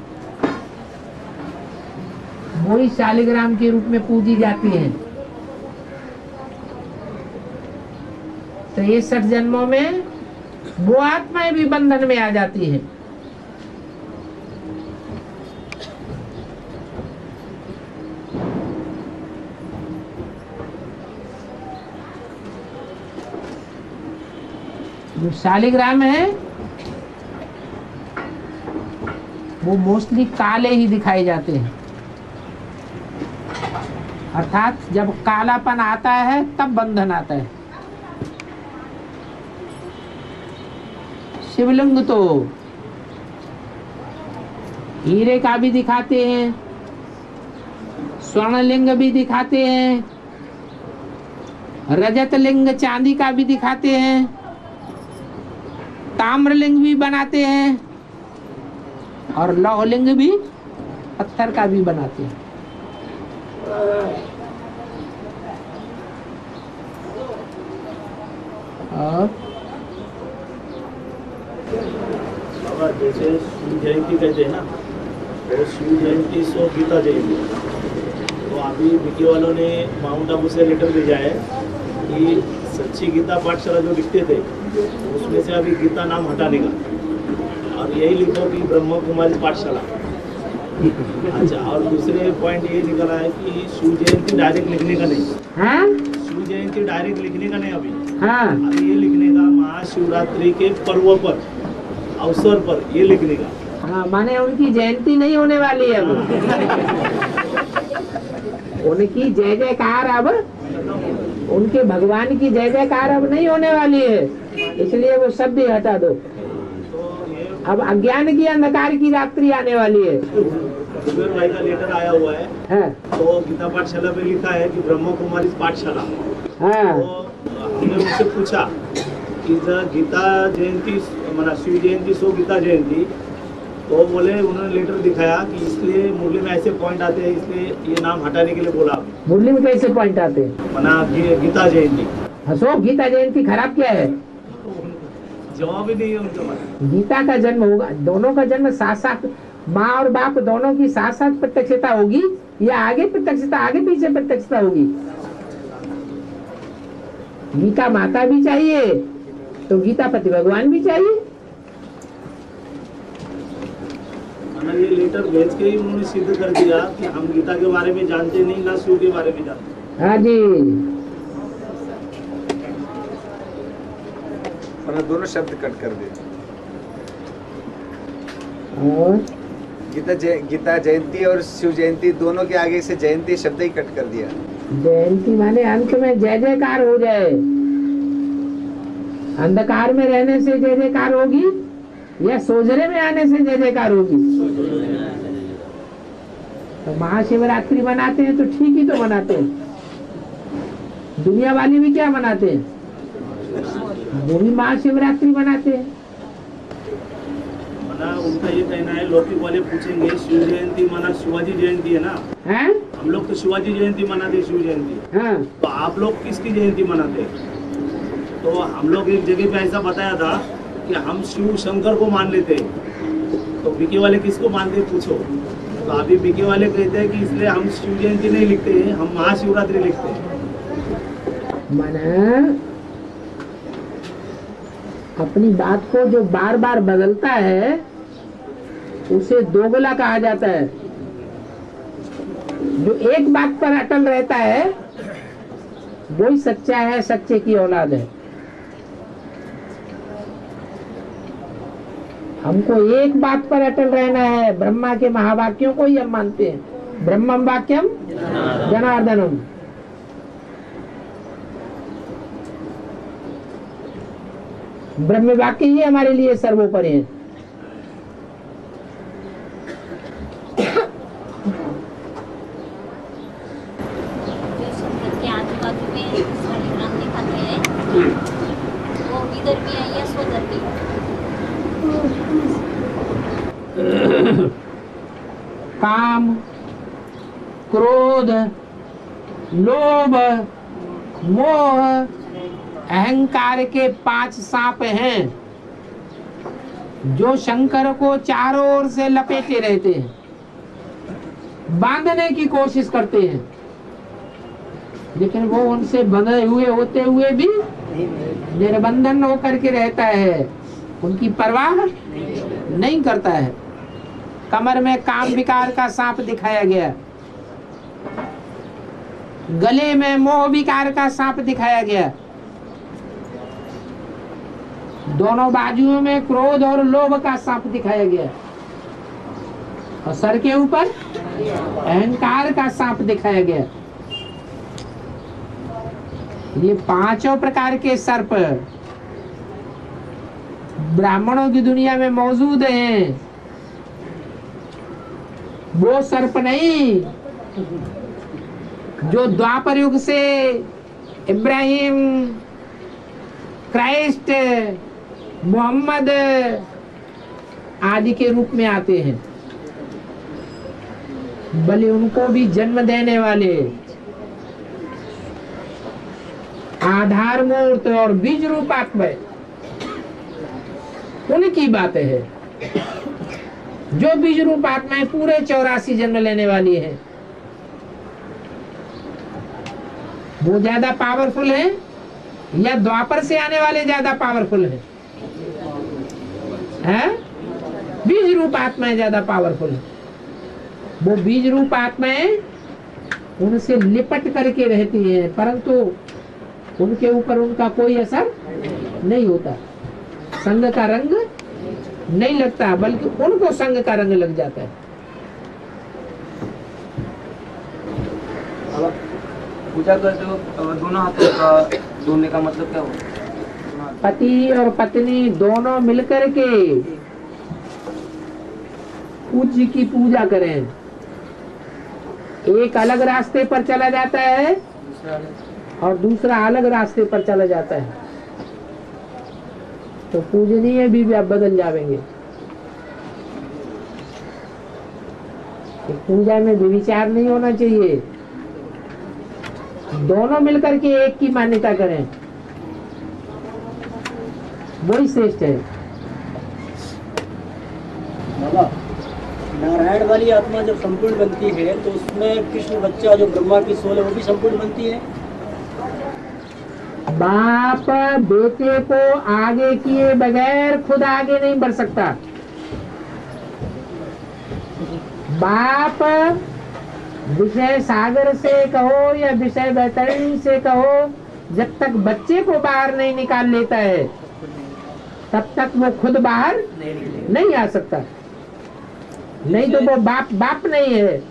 वही शालिग्राम के रूप में पूजी जाती हैं। तो ये 60 जन्मों में वो आत्माएं भी बंधन में आ जाती है। जो शालिग्राम है वो मोस्टली काले ही दिखाए जाते हैं, अर्थात जब कालापन आता है तब बंधन आता है। शिवलिंग तो हीरे का भी दिखाते हैं, स्वर्णलिंग भी दिखाते हैं, रजत लिंग चांदी का भी दिखाते हैं, ताम्रलिंग भी बनाते हैं, और लौहलिंग भी पत्थर का भी बनाते हैं। और बाबा जैसे शिव जयंती कहते हैं ना, तो शिव जयंती सो गीता जयंती। तो अभी विकी वालों ने माउंट आबू से लेटर भेजा है कि सच्ची गीता पाठशाला जो लिखते थे उसमें से अभी गीता नाम हटाने का, और यही लिखो कि ब्रह्म कुमारी पाठशाला। अच्छा, और दूसरे पॉइंट ये निकला है कि शिव जयंती डायरेक्ट लिखने का नहीं। हाँ? शिव जयंती डायरेक्ट लिखने का नहीं अभी। हाँ। अभी ये लिखने का महाशिवरात्रि के पर्व पर, अवसर पर ये लिखने का। हाँ, माने उनकी जयंती नहीं होने वाली है अब। उनकी जय जयकार अब, उनके भगवान की जय जयकार अब नहीं होने वाली है, इसलिए वो शब्द ही हटा दो। अब अज्ञान की अंधकार की रात्रि आने वाली है। कुबेर भाई का लेटर आया हुआ है, तो गीता पाठशाला पे लिखा है कि ब्रह्म कुमारी पाठशाला। तो हमने उनसे पूछा कि गीता जयंती माना शिव जयंती सो गीता जयंती, तो बोले उन्होंने लेटर दिखाया कि इसलिए मुरली में ऐसे पॉइंट आते हैं, इसलिए ये नाम हटाने के लिए बोला। मुरली में कैसे पॉइंट आते हैं? माना गीता जयंती। हंसो, गीता जयंती खराब क्या है? जवाब ही नहीं है उनके पास। गीता का जन्म होगा, दोनों का जन्म साथ साथ, माँ और बाप दोनों की साथ साथ प्रत्यक्षता होगी या आगे प्रत्यक्षता, आगे पीछे प्रत्यक्षता होगी? गीता माता भी चाहिए तो गीता पति भगवान भी चाहिए। ये लेटर भेज के ही उन्होंने सिद्ध कर दिया कि हम गीता के बारे में जानते नहीं, ना शिव के बारे में जानते। हाँ जी, दोनों शब्द कट कर दे। और गीता जयंती और शिव जयंती दोनों के आगे से जयंती शब्द ही कट कर दिया। जयंती माने अंत में जय जयकार हो जाए। अंधकार में रहने से जय जयकार होगी या सोजरे में आने से जय जयकार होगी? तो महाशिवरात्रि मनाते हैं तो ठीक ही तो मनाते हैं। दुनिया वाले भी क्या मनाते हैं? वो भी महाशिवरात्रि मनाते हैं। मना उनका ये कहना है, लौकिक वाले पूछेंगे शिव जयंती माना शिवाजी जयंती है ना? हैं? हम लोग तो शिवाजी जयंती मनाते, शिव जयंती। हाँ। तो आप लोग किसकी जयंती मनाते? तो हम लोग एक जगह पे ऐसा बताया था कि हम शिव शंकर को मान लेते, तो बीके वाले किसको मानते पूछो। तो अभी बीके वाले कहते हैं कि इसलिए हम शिव जयंती नहीं लिखते हैं, हम महाशिवरात्रि लिखते हैं। माना अपनी बात को जो बार बार बदलता है उसे दोगला कहा जाता है। जो एक बात पर अटल रहता है वही सच्चा है, सच्चे की औलाद है। हमको एक बात पर अटल रहना है, ब्रह्मा के महावाक्यों को ही हम मानते हैं। ब्रह्मम वाक्यम जनार्दनम। ब्रह्म वाक्य ही हमारे लिए सर्वोपरि है। के आजू-बाजू में शालिग्राम दिखाते हैं, वो इधर भी है या उधर भी? काम, क्रोध, लोभ, मोह, अहंकार के 5 सांप हैं जो शंकर को चारों ओर से लपेटे रहते हैं, बांधने की कोशिश करते हैं, लेकिन वो उनसे बंधे हुए होते हुए भी निर्बंधन होकर के रहता है, उनकी परवाह नहीं करता है। कमर में काम विकार का सांप दिखाया गया, गले में मोह विकार का सांप दिखाया गया, दोनों बाजुओं में क्रोध और लोभ का सांप दिखाया गया, और सर के ऊपर अहंकार का सांप दिखाया गया। ये 5 प्रकार के सर्प ब्राह्मणों की दुनिया में मौजूद हैं। वो सर्प नहीं जो द्वापर युग से इब्राहिम, क्राइस्ट, मोहम्मद आदि के रूप में आते हैं, बल्कि उनको भी जन्म देने वाले आधार मूर्त और बीज रूप आत्मा उनकी बात है। जो बीज रूप आत्माएं पूरे 84 जन्म लेने वाली है, वो ज्यादा पावरफुल है या द्वापर से आने वाले ज्यादा पावरफुल है? बीज रूप आत्माएं ज्यादा पावरफुल है। वो बीज रूप आत्माएं उनसे लिपट करके रहती हैं, परंतु उनके ऊपर उनका कोई असर नहीं होता, संग का रंग नहीं लगता, बल्कि उनको संग का रंग लग जाता है। पूजा करते हो दोनों हाथों का जोड़ने का मतलब क्या होगा? पति और पत्नी दोनों मिलकर के पूज्य की पूजा करें। एक अलग रास्ते पर चला जाता है और दूसरा अलग रास्ते पर चला जाता है, तो पूजनीय भी आप बदल जाएंगे। पूजा में विचार नहीं होना चाहिए, दोनों मिलकर के एक की मान्यता करें, वही श्रेष्ठ है। बाबा, नारायण वाली आत्मा जब संपूर्ण बनती है तो उसमें कृष्ण बच्चा जो ब्रह्मा की सोल है वो भी संपूर्ण बनती है। बाप बेटे को आगे किए बगैर खुद आगे नहीं बढ़ सकता। बाप विषय सागर से कहो या विषय बैतरणी से कहो, जब तक बच्चे को बाहर नहीं निकाल लेता है तब तक वो खुद बाहर नहीं आ सकता, नहीं तो वो बाप नहीं है।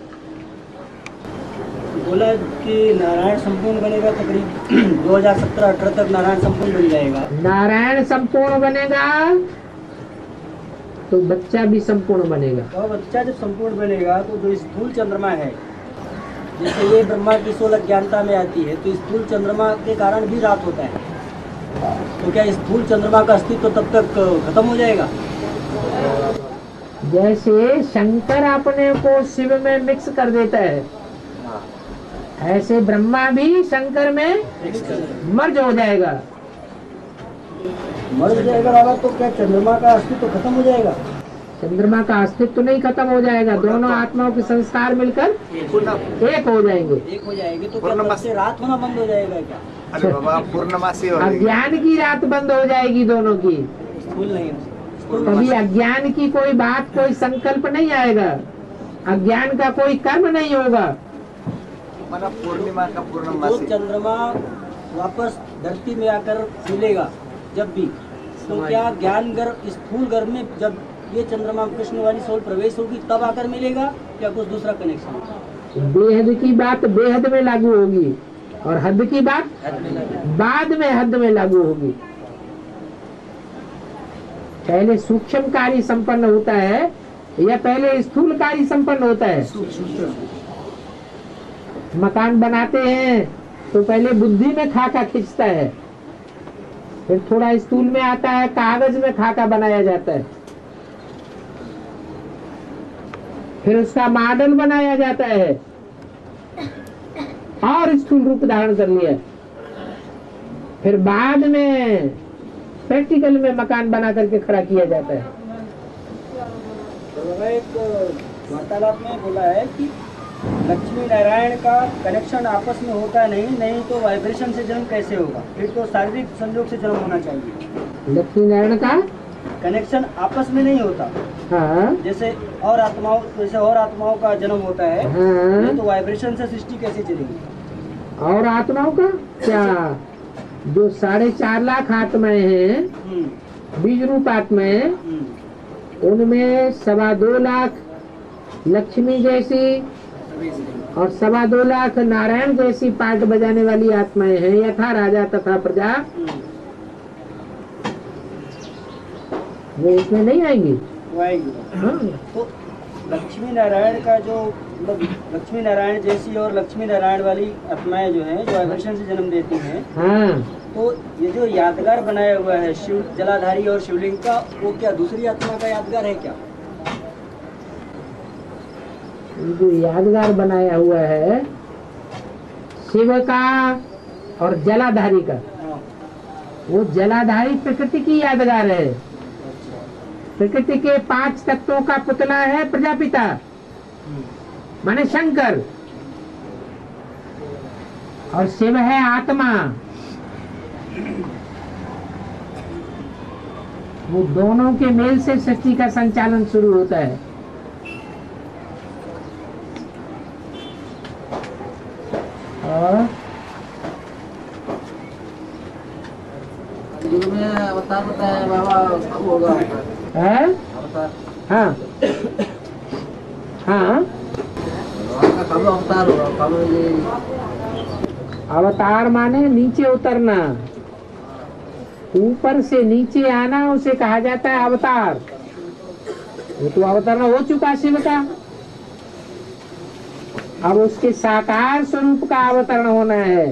बोला कि नारायण संपूर्ण बनेगा, तकरीबन 2017-18 तक नारायण संपूर्ण बन जाएगा। नारायण संपूर्ण बनेगा तो बच्चा भी संपूर्ण बनेगा। तो बच्चा जब संपूर्ण बनेगा तो जो स्थूल चंद्रमा है जैसे ये ब्रह्मा की सोल अज्ञानता में आती है, तो स्थूल चंद्रमा के कारण भी रात होता है। तो क्या स्थूल चंद्रमा का अस्तित्व तब तक खत्म हो जाएगा? जैसे शंकर अपने को शिव में मिक्स कर देता है, ऐसे ब्रह्मा भी शंकर में मर्ज हो जाएगा। मर जाएगा बाबा, तो क्या चंद्रमा का अस्तित्व खत्म हो जाएगा? चंद्रमा का अस्तित्व नहीं खत्म हो जाएगा, दोनों आत्माओं के संस्कार मिलकर एक हो जाएंगे। एक हो जाएंगे तो क्या तब से रात होना बंद हो जाएगा क्या? अरे बाबा पूर्णमासी हो जाएगी। अज्ञान की रात बंद हो जाएगी दोनों की। स्थूल नहीं, कभी अज्ञान की कोई बात, कोई संकल्प नहीं आएगा, अज्ञान का कोई कर्म नहीं होगा। मतलब पूर्णिमा का तो पूर्णमासी। चंद्रमा वापस धरती में आकर मिलेगा जब भी, तो क्या ज्ञान गर्भ स्थूल गर्भ में जब ये चंद्रमा कृष्ण वाली सोल प्रवेश होगी तब आकर मिलेगा, या कुछ दूसरा कनेक्शन? बेहद की बात बेहद में लागू होगी और हद की बात बाद में हद में लागू होगी। पहले सूक्ष्म कार्य संपन्न होता है या पहले स्थूल कार्य संपन्न होता है? मकान बनाते हैं तो पहले बुद्धि में खाका खींचता है, फिर थोड़ा स्थूल में आता है, कागज में खाका बनाया जाता है, फिर उसका मॉडल बनाया जाता है और स्थूल रूप धारण कर लिया, फिर बाद में प्रैक्टिकल में मकान बना करके खड़ा किया जाता है। तो एक वार्तालाप में बोला है कि लक्ष्मी नारायण का कनेक्शन आपस में होता नहीं तो वाइब्रेशन से जन्म कैसे होगा? फिर तो शारीरिक संयोग से जन्म होना चाहिए। लक्ष्मी नारायण का कनेक्शन आपस में नहीं होता। हाँ। जैसे और आत्माओं का जन्म होता है। हाँ। तो वाइब्रेशन से सृष्टि कैसे चलेगी? और आत्माओं का क्या? जो 4.5 लाख आत्माएं हैं, बीज रूप आत्माएं, उनमें 2.25 लाख लक्ष्मी जैसी और 2.25 लाख नारायण जैसी पार्ट बजाने वाली आत्माएं हैं, यथा राजा तथा प्रजा। वो इसमें नहीं आएंगी। हाँ। तो लक्ष्मी नारायण का जो लक्ष्मी नारायण जैसी और लक्ष्मी नारायण वाली आत्माएं जो हैं, जो वाइब्रेशन से जन्म देती हैं, हाँ। तो ये जो यादगार बनाया हुआ है शिव जलाधारी और शिवलिंग का, वो क्या दूसरी आत्मा का यादगार है क्या? जो यादगार बनाया हुआ है शिव का और जलाधारी का, वो जलाधारी प्रकृति की यादगार है। प्रकृति के 5 तत्वों का पुतला है प्रजापिता माने शंकर, और शिव है आत्मा। वो दोनों के मेल से सृष्टि का संचालन शुरू होता है। और में अवतार बताया बाबा कब होगा? है? हाँ हाँ, कब अवतार होगा? कब ये अवतार माने नीचे उतरना, ऊपर से नीचे आना, उसे कहा जाता है अवतार। वो तो अवतरण हो चुका शिव का, अब उसके साकार स्वरूप का अवतरण होना है।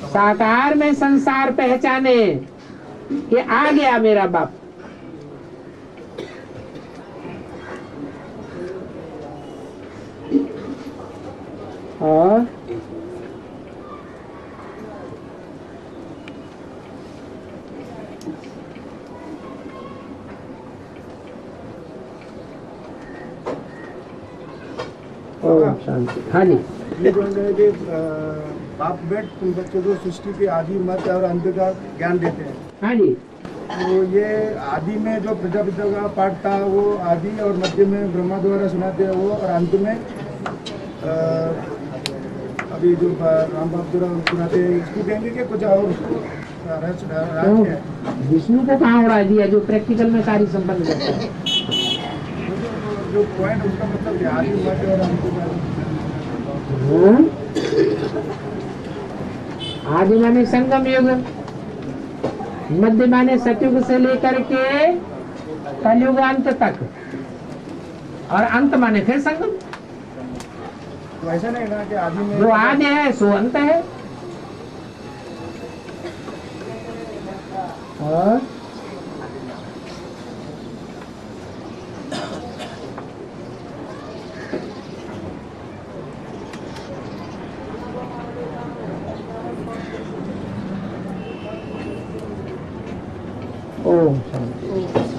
साकार में संसार पहचाने कि आ गया मेरा बाप। और ओम शांति। हाँ जी, ये बोल रहे थे बाप बेट तुम बच्चों को सृष्टि के आदि मध्य और अंत का ज्ञान देते हैं। हाँ जी। तो ये आदि में जो प्रजापिता का पाठ था वो आदि, और मध्य में ब्रह्मा द्वारा सुनाते हैं वो, और अंत में अभी जो राम बाप द्वारा सुनाते हैं, इसको कहेंगे कि कुछ और विष्णु को कहाँ उड़ा दिया जो प्रैक्टिकल में कार्य संपन्न करता है? जो पॉइंट उसका मतलब आदि मध्य और अंत का। आदि माने संगम युग, मध्य माने सतयुग से लेकर के कलयुग अंत तक, और अंत माने फिर संगम। तो ऐसा नहीं ना कि आदि में जो आदि है सो अंत है। और ओम शांति।